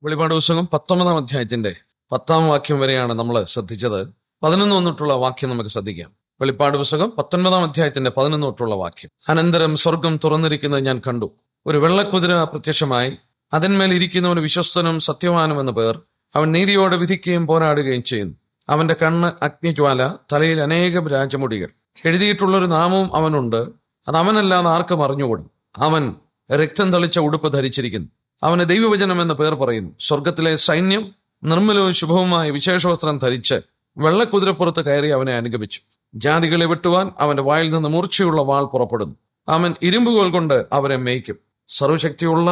വെളിപാട് പുസ്തകം 19 അധ്യായത്തിന്റെ 10 വാക്യം വരെയാണ് നമ്മൾ ശ്രദ്ധിച്ചത്. 11 തൊട്ടുള്ള വാക്യം നമുക്ക് ശ്രദ്ധിക്കാം. വെളിപ്പാട് പുസ്തകം 19 അധ്യായത്തിന്റെ 11 തൊട്ടുള്ള വാക്യം. അനന്തരം സ്വർഗം തുറന്നിരിക്കുന്നത് ഞാൻ കണ്ടു. ഒരു വെള്ളക്കുതിര പ്രത്യക്ഷമായി. അതിന്മേൽ ഇരിക്കുന്നവന് വിശ്വസ്തനും സത്യവാനും എന്ന പേർ. അവൻ നീതിയോടെ വിധിക്കുകയും പോരാടുകയും ചെയ്യുന്നു. അവന്റെ കണ്ണ് അഗ്നിജ്വാല, തലയിൽ അനേകം രാജമുടികൾ. എഴുതിയിട്ടുള്ളൊരു നാമവും അവനുണ്ട്. അത് അവനല്ലാതെ ആർക്കും അറിഞ്ഞുകൂടും. അവൻ രക്തം തളിച്ച ഉടുപ്പ് ധരിച്ചിരിക്കുന്നു. അവന് ദൈവവചനം എന്ന പേർ പറയുന്നു. സ്വർഗത്തിലെ സൈന്യം നിർമ്മലവും ശുഭവുമായ വിശേഷവസ്ത്രം ധരിച്ച് വെള്ളക്കുതിരപ്പുറത്ത് കയറി അവനെ അനുഗമിച്ചു. ജാതികളെ വെട്ടുവാൻ അവന്റെ വായിൽ നിന്ന് മൂർച്ചയുള്ള വാൾ പുറപ്പെടുന്നു. അവൻ ഇരുമ്പുകൾ കൊണ്ട് അവരെ മേയ്ക്കും. സർവശക്തിയുള്ള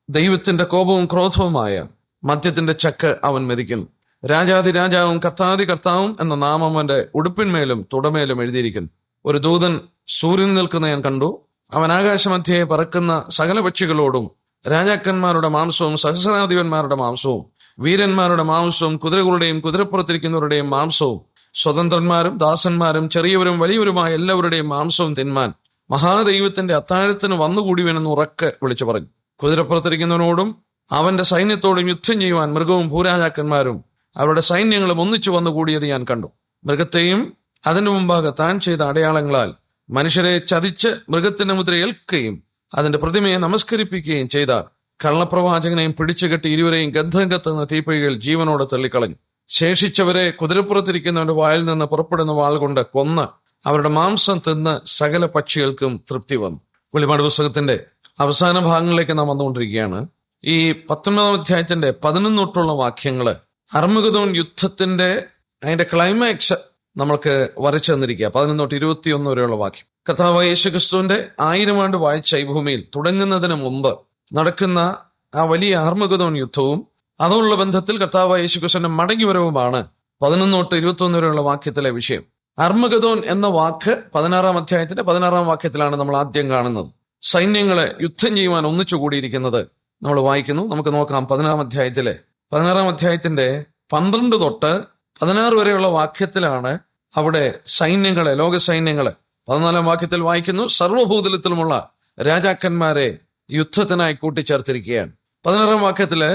ദൈവത്തിന്റെ കോപവും ക്രോധവുമായ മദ്യത്തിന്റെ ചക്ക് അവൻ മെതിക്കുന്നു. രാജാതിരാജാവും കർത്താതി കർത്താവും എന്ന നാമം അവന്റെ ഉടുപ്പിന്മേലും തുടമേലും എഴുതിയിരിക്കുന്നു. ഒരു ദൂതൻ സൂര്യൻ നിൽക്കുന്ന ഞാൻ കണ്ടു. അവൻ ആകാശമധ്യയെ പറക്കുന്ന സകല പക്ഷികളോടും രാജാക്കന്മാരുടെ മാംസവും സഹസ്രാധിപന്മാരുടെ മാംസവും വീരന്മാരുടെ മാംസവും കുതിരകളുടെയും കുതിരപ്പുറത്തിരിക്കുന്നവരുടെയും മാംസവും സ്വതന്ത്രന്മാരും ദാസന്മാരും ചെറിയവരും വലിയവരുമായ എല്ലാവരുടെയും മാംസവും തിന്മാൻ മഹാദൈവത്തിന്റെ അത്താഴത്തിന് വന്നുകൂടിവെന്ന് ഉറക്കെ വിളിച്ചു പറഞ്ഞു. കുതിരപ്പുറത്തിരിക്കുന്നവനോടും അവന്റെ സൈന്യത്തോടും യുദ്ധം ചെയ്യുവാൻ മൃഗവും ഭൂരാജാക്കന്മാരും അവരുടെ സൈന്യങ്ങളും ഒന്നിച്ചു വന്നുകൂടിയത് ഞാൻ കണ്ടു. മൃഗത്തെയും അതിനു മുമ്പാകെ താൻ ചെയ്ത അടയാളങ്ങളാൽ മനുഷ്യരെ ചതിച്ച് മൃഗത്തിന്റെ മുദ്ര ഏൽക്കുകയും അതിന്റെ പ്രതിമയെ നമസ്കരിപ്പിക്കുകയും ചെയ്ത കള്ളപ്രവാചകനെയും പിടിച്ചുകെട്ടി ഇരുവരെയും ഗന്ധം കത്തുന്ന തീപ്പൊയ്കയിൽ ജീവനോടെ തള്ളിക്കളഞ്ഞു. ശേഷിച്ചവരെ കുതിരപ്പുറത്തിരിക്കുന്നവന്റെ വായിൽ നിന്ന് പുറപ്പെടുന്ന വാൾ കൊണ്ട് കൊന്ന് അവരുടെ മാംസം തിന്ന് സകല പക്ഷികൾക്കും തൃപ്തി വന്നു. വെളിപാട് പുസ്തകത്തിന്റെ അവസാന ഭാഗങ്ങളിലേക്ക് നാം വന്നുകൊണ്ടിരിക്കുകയാണ്. ഈ 19 അധ്യായത്തിന്റെ 11 തൊട്ടുള്ള വാക്യങ്ങള് അർമഗദോൻ യുദ്ധത്തിന്റെ അതിന്റെ ക്ലൈമാക്സ് നമ്മൾക്ക് വരച്ചു തന്നിരിക്കുക. 11 തൊട്ട് 21 വരെയുള്ള വാക്യം. കർത്താവായ യേശുക്രിസ്തുവിന്റെ 1000 ആണ്ട് വാഴ്ച ഈ ഭൂമിയിൽ തുടങ്ങുന്നതിന് മുമ്പ് നടക്കുന്ന ആ വലിയ അർമഗദോൻ യുദ്ധവും അതുള്ള ബന്ധത്തിൽ കർത്താവായ യേശുക്രിസ്തുവിന്റെ മടങ്ങിവരവുമാണ് 11 തൊട്ട് 21 വരെയുള്ള വാക്യത്തിലെ വിഷയം. അർമഗദോൻ എന്ന വാക്ക് 16 അധ്യായത്തിന്റെ 16 വാക്യത്തിലാണ് നമ്മൾ ആദ്യം കാണുന്നത്. സൈന്യങ്ങളെ യുദ്ധം ചെയ്യുവാൻ ഒന്നിച്ചു കൂടിയിരിക്കുന്നത് നമ്മൾ വായിക്കുന്നു. നമുക്ക് നോക്കാം. 16 അധ്യായത്തിന്റെ 12 തൊട്ട് 16 വരെയുള്ള വാക്യത്തിലാണ് അവിടെ സൈന്യങ്ങളെ, ലോക സൈന്യങ്ങളെ 14 വാക്യത്തിൽ വായിക്കുന്നു. സർവ്വഭൂതലത്തിലുമുള്ള രാജാക്കന്മാരെ യുദ്ധത്തിനായി കൂട്ടിച്ചേർത്തിരിക്കുകയാണ്. 16 വാക്യത്തില്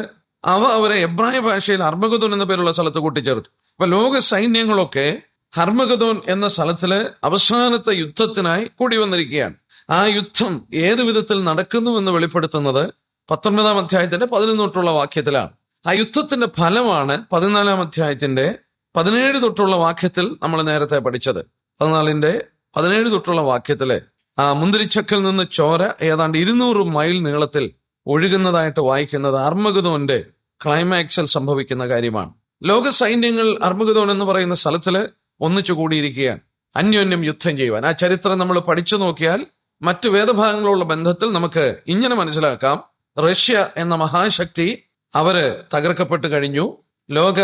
അവരെ എബ്രായ ഭാഷയിൽ അർമഗദോൻ എന്ന പേരുള്ള സ്ഥലത്ത് കൂട്ടിച്ചേർത്തു. അപ്പൊ ലോക സൈന്യങ്ങളൊക്കെ അർമഗദോൻ എന്ന സ്ഥലത്തില് അവസാനത്തെ യുദ്ധത്തിനായി കൂടി വന്നിരിക്കുകയാണ്. ആ യുദ്ധം ഏത് വിധത്തിൽ നടക്കുന്നു എന്ന് വെളിപ്പെടുത്തുന്നത് 19 അധ്യായത്തിന്റെ 11 തൊട്ടുള്ള വാക്യത്തിലാണ്. ആ യുദ്ധത്തിന്റെ ഫലമാണ് 14 അധ്യായത്തിന്റെ 17 തൊട്ടുള്ള വാക്യത്തിൽ നമ്മൾ നേരത്തെ പഠിച്ചത്. 14 17 തൊട്ടുള്ള വാക്യത്തില് ആ മുന്തിരിച്ചക്കിൽ നിന്ന് ചോര ഏതാണ്ട് 200 മൈൽ നീളത്തിൽ ഒഴുകുന്നതായിട്ട് വായിക്കുന്നത് അർമഗദോന്റെ ക്ലൈമാക്സിൽ സംഭവിക്കുന്ന കാര്യമാണ്. ലോക സൈന്യങ്ങൾ അർമഗദോൻ എന്ന് പറയുന്ന സ്ഥലത്തില് ഒന്നിച്ചു കൂടിയിരിക്കുകയാണ് അന്യോന്യം യുദ്ധം ചെയ്യുവാൻ. ആ ചരിത്രം നമ്മൾ പഠിച്ചു നോക്കിയാൽ മറ്റു വേദഭാഗങ്ങളുള്ള ബന്ധത്തിൽ നമുക്ക് ഇങ്ങനെ മനസ്സിലാക്കാം. റഷ്യ എന്ന മഹാശക്തി അവര് തകർക്കപ്പെട്ടു കഴിഞ്ഞു. ലോക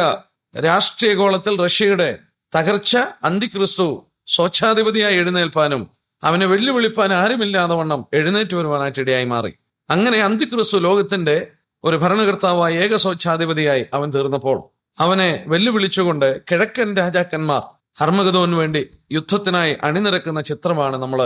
രാഷ്ട്രീയഗോളത്തിൽ റഷ്യയുടെ തകർച്ച അന്തിക്രിസ്തു സ്വച്ഛാധിപതിയായി എഴുന്നേൽപ്പാനും അവനെ വെല്ലുവിളിപ്പാൻ ആരുമില്ലാതെ വണ്ണം എഴുന്നേറ്റ് വരുവാനായിട്ട് ഇടയായി മാറി. അങ്ങനെ അന്തിക്രിസ്തു ലോകത്തിന്റെ ഒരു ഭരണകർത്താവായ ഏക സ്വച്ഛാധിപതിയായി അവൻ തീർന്നപ്പോൾ അവനെ വെല്ലുവിളിച്ചുകൊണ്ട് കിഴക്കൻ രാജാക്കന്മാർ അർമഗദോന് വേണ്ടി യുദ്ധത്തിനായി അണിനിരക്കുന്ന ചിത്രമാണ് നമ്മൾ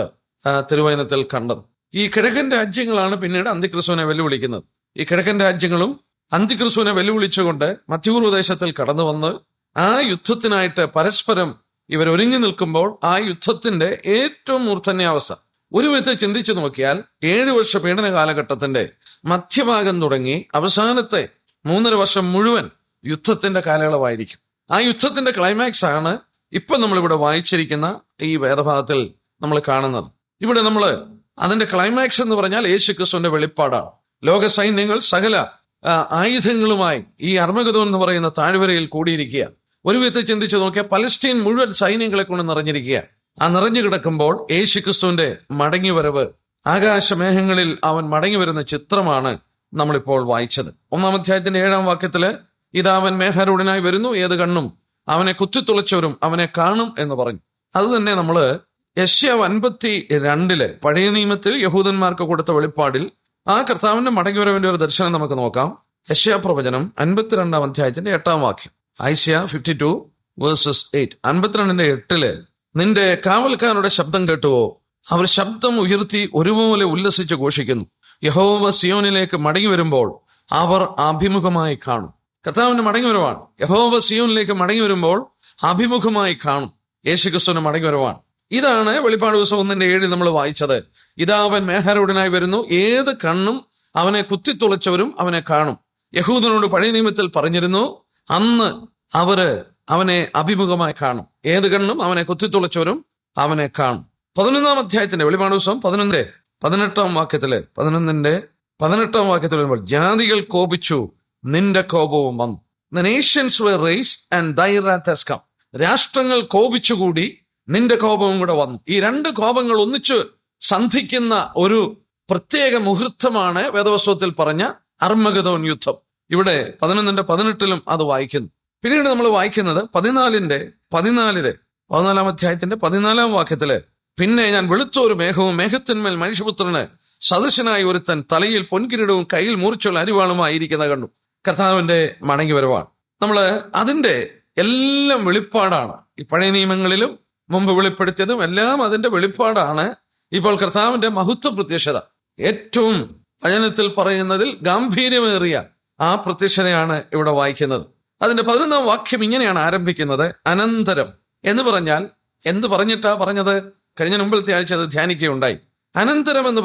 തിരുവചനത്തിൽ കണ്ടത്. ഈ കിഴക്കൻ രാജ്യങ്ങളാണ് പിന്നീട് അന്തിക്രിസ്തുവിനെ വെല്ലുവിളിക്കുന്നത്. ഈ കിഴക്കൻ രാജ്യങ്ങളും അന്തിക്രിസ്തുവിനെ വെല്ലുവിളിച്ചുകൊണ്ട് മധ്യപൂർവ്വദേശത്തിൽ കടന്നു വന്ന് ആ യുദ്ധത്തിനായിട്ട് പരസ്പരം ഇവർ ഒരുങ്ങി നിൽക്കുമ്പോൾ ആ യുദ്ധത്തിന്റെ ഏറ്റവും മൂർധന്യാവസ്ഥ ഒരു വിധത്തിൽ ചിന്തിച്ചു നോക്കിയാൽ 7 വർഷ പീഡന കാലഘട്ടത്തിന്റെ മധ്യഭാഗം തുടങ്ങി അവസാനത്തെ 3.5 വർഷം മുഴുവൻ യുദ്ധത്തിന്റെ കാലയളവായിരിക്കും. ആ യുദ്ധത്തിന്റെ ക്ലൈമാക്സ് ആണ് ഇപ്പൊ നമ്മളിവിടെ വായിച്ചിരിക്കുന്ന ഈ വേദഭാഗത്തിൽ നമ്മൾ കാണുന്നത്. ഇവിടെ നമ്മൾ അതിന്റെ ക്ലൈമാക്സ് എന്ന് പറഞ്ഞാൽ യേശുക്രിസ്തുവിന്റെ വെളിപ്പാടാണ്. ലോക സൈന്യങ്ങൾ സകല ആയുധങ്ങളുമായി ഈ അർമഗദോൻ എന്ന് പറയുന്ന താഴ്വരയിൽ കൂടിയിരിക്കുക. ഒരു വിധത്തിൽ ചിന്തിച്ചു നോക്കിയാൽ പലസ്തീൻ മുഴുവൻ സൈന്യങ്ങളെ കൊണ്ട് നിറഞ്ഞിരിക്കുക. ആ നിറഞ്ഞു കിടക്കുമ്പോൾ യേശുക്രിസ്തുവിന്റെ മടങ്ങിവരവ്, ആകാശമേഘങ്ങളിൽ അവൻ മടങ്ങി വരുന്ന ചിത്രമാണ് നമ്മളിപ്പോൾ വായിച്ചത്. 1 അധ്യായത്തിന്റെ 7 വാക്യത്തില് ഇതാ അവൻ മേഘാരൂഢനായി വരുന്നു, ഏത് കണ്ണും അവനെ കുത്തിത്തുളച്ചവരും അവനെ കാണും എന്ന് പറഞ്ഞു. അത് തന്നെ നമ്മള് യെശയ്യാവ് 52 പഴയ നിയമത്തിൽ യഹൂദന്മാർക്ക് കൊടുത്ത വെളിപ്പാടിൽ ആ കർത്താവിന്റെ മടങ്ങിവരവിന്റെ ഒരു ദർശനം നമുക്ക് നോക്കാം. യെശയ്യാ പ്രവചനം 52 അധ്യായത്തിന്റെ 8 വാക്യം. ഐസയ്യാ 52 വേഴ്സസ് 8. 52:8 നിന്റെ കാവൽക്കാരുടെ ശബ്ദം കേട്ടുവോ? അവർ ശബ്ദം ഉയർത്തി ഒരുപോലെ ഉല്ലസിച്ച് ഘോഷിക്കുന്നു. യഹോവ സിയോനിലേക്ക് മടങ്ങി വരുമ്പോൾ അവർ അഭിമുഖമായി കാണും. കർത്താവിന്റെ മടങ്ങിവരവാണ്. യഹോവ സിയോനിലേക്ക് മടങ്ങി വരുമ്പോൾ അഭിമുഖമായി കാണും. യേശുക്രിസ്തുവിന്റെ മടങ്ങിവരവാണ്. ഇതാണ് വെളിപ്പാട് ദിവസം 1:7 നമ്മൾ വായിച്ചത്. ഇതാ അവൻ മേഘാരൂഢനായി വരുന്നു, ഏത് കണ്ണും അവനെ കുത്തിത്തുളച്ചവരും അവനെ കാണും. യഹൂദനോട് പഴയ നിയമത്തിൽ പറഞ്ഞിരുന്നു, അന്ന് അവര് അവനെ അഭിമുഖമായി കാണും. ഏത് കണ്ണും അവനെ കുത്തിത്തുളച്ചവരും അവനെ കാണും. 11-ാം അധ്യായത്തിന്റെ വെളിപ്പാട് ദിവസം 18-ാം വാക്യത്തിൽ വരുമ്പോൾ ജാതികൾ കോപിച്ചു, നിന്റെ കോപവും വന്നു. The nations were raised and thy wrath has come. രാഷ്ട്രങ്ങൾ കോപിച്ചുകൂടി, നിന്റെ കോപവും കൂടെ വന്നു. ഈ രണ്ട് കോപങ്ങൾ ഒന്നിച്ചു സന്ധിക്കുന്ന ഒരു പ്രത്യേക മുഹൂർത്തമാണ് വേദപുസ്തകത്തിൽ പറഞ്ഞ അർമ്മഗദോൻ യുദ്ധം. ഇവിടെ 11-18 അത് വായിക്കുന്നു. പിന്നീട് നമ്മൾ വായിക്കുന്നത് 14-ാം അധ്യായത്തിന്റെ 14-ാം വാക്യത്തില്, പിന്നെ ഞാൻ വെളുത്ത ഒരു മേഘവും മേഘത്തിന്മേൽ മനുഷ്യപുത്രന് സദൃശനായ ഒരുത്തൻ തലയിൽ പൊൻകിരീടവും കയ്യിൽ മൂർച്ചുള്ള അരിവാളുമായിരിക്കുന്ന കണ്ടു. കർത്താവിന്റെ മടങ്ങി വരവാണ്. നമ്മള് അതിന്റെ എല്ലാം വെളിപ്പാടാണ്. ഈ പഴയ നിയമങ്ങളിലും മുമ്പ് വെളിപ്പെടുത്തിയതും എല്ലാം അതിന്റെ വെളിപ്പാടാണ്. ഇപ്പോൾ കർത്താവിന്റെ മഹത്വ പ്രത്യക്ഷത, ഏറ്റവും വചനത്തിൽ പറയുന്നതിൽ ഗാംഭീര്യമേറിയ ആ പ്രത്യക്ഷതയാണ് ഇവിടെ വായിക്കുന്നത്. അതിന്റെ 11-ാം വാക്യം ഇങ്ങനെയാണ് ആരംഭിക്കുന്നത്. അനന്തരം എന്ന് പറഞ്ഞാൽ എന്ത് പറഞ്ഞിട്ടാ പറഞ്ഞത്? കഴിഞ്ഞ മുമ്പിലത്തെ ആഴ്ച അത് ധ്യാനിക്കുകയുണ്ടായി. അനന്തരം എന്ന്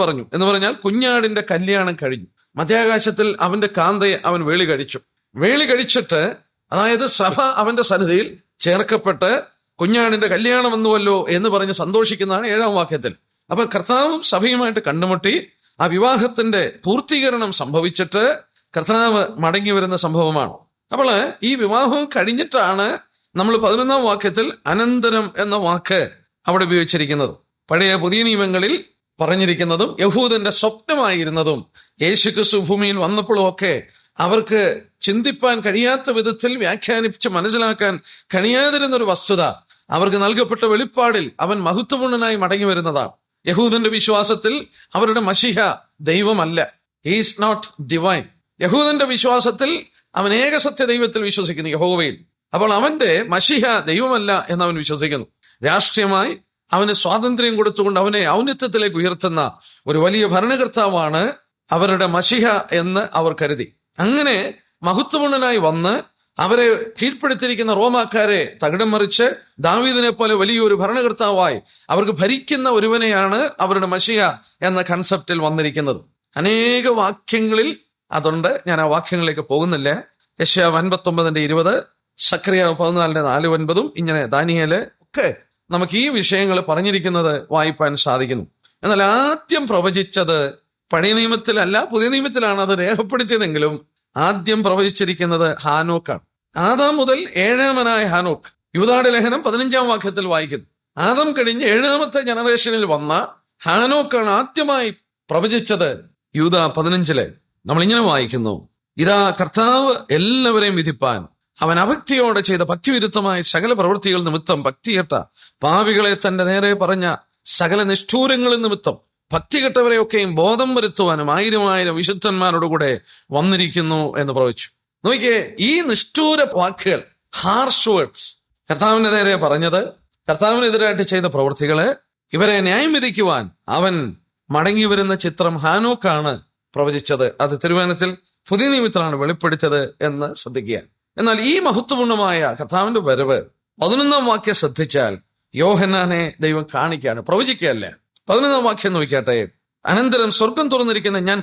പറഞ്ഞാൽ കുഞ്ഞാടിന്റെ കല്യാണം കഴിഞ്ഞു. മധ്യാകാശത്തിൽ അവന്റെ കാന്തയെ അവൻ വേളി കഴിച്ചിട്ട്, അതായത് സഭ അവന്റെ സന്നിധിയിൽ ചേർക്കപ്പെട്ട് കുഞ്ഞാടിന്റെ കല്യാണം വന്നുവല്ലോ എന്ന് പറഞ്ഞ് സന്തോഷിക്കുന്നതാണ് 7-ാം വാക്യത്തിൽ. അപ്പൊ കർത്താവും സഭയുമായിട്ട് കണ്ടുമുട്ടി ആ വിവാഹത്തിന്റെ പൂർത്തീകരണം സംഭവിച്ചിട്ട് കർത്താവ് മടങ്ങി വരുന്ന സംഭവമാണ്. അപ്പോൾ ഈ വിവാഹം കഴിഞ്ഞിട്ടാണ് നമ്മൾ 11-ാം വാക്യത്തിൽ അനന്തരം എന്ന വാക്ക് അവിടെ ഉപയോഗിച്ചിരിക്കുന്നത്. പഴയ പുതിയ നിയമങ്ങളിൽ പറഞ്ഞിരിക്കുന്നതും യഹൂദന്റെ സ്വപ്നമായിരുന്നതും യേശുക്രിസ്തു ഭൂമിയിൽ വന്നപ്പോഴും ഒക്കെ അവർക്ക് ചിന്തിപ്പാൻ കഴിയാത്ത വിധത്തിൽ വ്യാഖ്യാനിച്ച് മനസ്സിലാക്കാൻ കഴിയാതിരുന്നൊരു വസ്തുത, അവർക്ക് നൽകപ്പെട്ട വെളിപ്പാടിൽ അവൻ മഹത്വപൂർണനായി മടങ്ങി വരുന്നതാണ്. യഹൂദന്റെ വിശ്വാസത്തിൽ അവരുടെ മശിഹ ദൈവമല്ല, ഹീസ് നോട്ട് ഡിവൈൻ. യഹൂദന്റെ വിശ്വാസത്തിൽ അവൻ ഏകസത്യ ദൈവത്തിൽ വിശ്വസിക്കുന്നു, യഹോവയിൽ. അപ്പോൾ അവന്റെ മശിഹ ദൈവമല്ല എന്നവൻ വിശ്വസിക്കുന്നു. രാഷ്ട്രീയമായി അവന് സ്വാതന്ത്ര്യം കൊടുത്തുകൊണ്ട് അവനെ ഔന്നത്യത്തിലേക്ക് ഉയർത്തുന്ന ഒരു വലിയ ഭരണകർത്താവാണ് അവരുടെ മശിഹ എന്ന് അവർ കരുതി. അങ്ങനെ മഹത്വപൂർണനായി വന്ന് അവരെ കീഴ്പ്പെടുത്തിയിരിക്കുന്ന റോമാക്കാരെ തകിടം മറിച്ച് ദാവീദിനെ പോലെ വലിയൊരു ഭരണകർത്താവായി അവർക്ക് ഭരിക്കുന്ന ഒരുവനെയാണ് അവരുടെ മശിഹ എന്ന കൺസെപ്റ്റിൽ വന്നിരിക്കുന്നത്. അനേക വാക്യങ്ങളിൽ അതുണ്ട്. ഞാൻ ആ വാക്യങ്ങളിലേക്ക് പോകുന്നില്ല. യെശയ്യാ 59:20, സക്കറിയ 14:4-9, ഇങ്ങനെ ദാനിയേല് ഒക്കെ നമുക്ക് ഈ വിഷയങ്ങൾ പറഞ്ഞിരിക്കുന്നത് വായിപ്പാൻ സാധിക്കുന്നു. എന്നാൽ ആദ്യം പ്രവചിച്ചത് പഴയ നിയമത്തിലല്ല, പുതിയ നിയമത്തിലാണ് അത് രേഖപ്പെടുത്തിയതെങ്കിലും ആദ്യം പ്രവചിച്ചിരിക്കുന്നത് ഹാനോക്കാണ്. ആദാം മുതൽ 7-മനായ ഹാനോക്ക്. യൂദായുടെ ലേഖനം 15-ാം വാക്യത്തിൽ വായിക്കുന്നു. ആദം കഴിഞ്ഞ് 7-മത്തെ ജനറേഷനിൽ വന്ന ഹാനോക്കാണ് ആദ്യമായി പ്രവചിച്ചത്. യൂദാ 15 നമ്മളിങ്ങനെ വായിക്കുന്നു, ഇതാ കർത്താവ് എല്ലാവരെയും വിധിപ്പാൻ അവൻ അഭക്തിയോടെ ചെയ്ത ഭക്തിവിരുദ്ധമായ സകല പ്രവൃത്തികൾ നിമിത്തം ഭക്തികെട്ട പാപികളെ തന്റെ നേരെ പറഞ്ഞ സകല നിഷ്ഠൂരങ്ങളിൽ നിമിത്തം ഭക്തികെട്ടവരെയൊക്കെയും ബോധം വരുത്തുവാനും 1000 വിശുദ്ധന്മാരോടുകൂടെ വന്നിരിക്കുന്നു എന്ന് പ്രവചിച്ചു. നോക്കിയേ, ഈ നിഷ്ഠൂര വാക്കുകൾ, ഹാർഷ് വേർഡ്സ്, കർത്താവിന്റെ നേരെ പറഞ്ഞത്, കർത്താവിനെതിരായിട്ട് ചെയ്ത പ്രവൃത്തികള്, ഇവരെ ന്യായം വിധിക്കുവാൻ അവൻ മടങ്ങി വരുന്ന ചിത്രം ഹാനോക്കാണ് പ്രവചിച്ചത്. അത് തിരുവചനത്തിൽ പുതിയ നിയമത്തിലാണ് വെളിപ്പെടുത്തിയത് എന്ന് ശ്രദ്ധിക്കുക. എന്നാൽ ഈ മഹത്വപൂർണമായ കർത്താവിന്റെ വരവ് 11-ാം വാക്യം ശ്രദ്ധിച്ചാൽ യോഹന്നാനെ ദൈവം കാണിക്കുകയാണ്, പ്രവചിക്കുകയല്ല. 11-ാം വാക്യം നോക്കിയാട്ടെ. അനന്തരം സ്വർഗം തുറന്നിരിക്കുന്ന ഞാൻ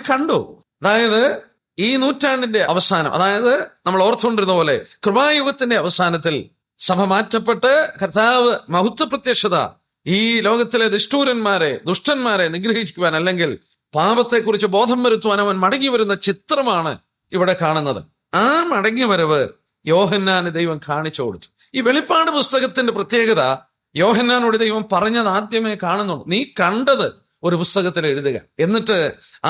കണ്ടു. അതായത് ഈ നൂറ്റാണ്ടിന്റെ അവസാനം, അതായത് നമ്മൾ ഓർത്തുകൊണ്ടിരുന്ന പോലെ കൃപായുഗത്തിന്റെ അവസാനത്തിൽ സഭ മാറ്റപ്പെട്ട് കർത്താവ് മഹത്വ പ്രത്യക്ഷത ഈ ലോകത്തിലെ ദുഷ്ടന്മാരെ നിഗ്രഹിക്കുവാൻ, അല്ലെങ്കിൽ പാപത്തെക്കുറിച്ച് ബോധം വരുത്തുവാൻ അവൻ മടങ്ങി വരുന്ന ചിത്രമാണ് ഇവിടെ കാണുന്നത്. ആ മടങ്ങി വരവ് യോഹന്നാന് ദൈവം കാണിച്ചു കൊടുത്തു. ഈ വെളിപ്പാട് പുസ്തകത്തിന്റെ പ്രത്യേകത, യോഹന്നാനോട് ദൈവം പറഞ്ഞത് ആദ്യമേ കാണുന്നുള്ളൂ. നീ കണ്ടത് ഒരു പുസ്തകത്തിൽ എഴുതുക, എന്നിട്ട്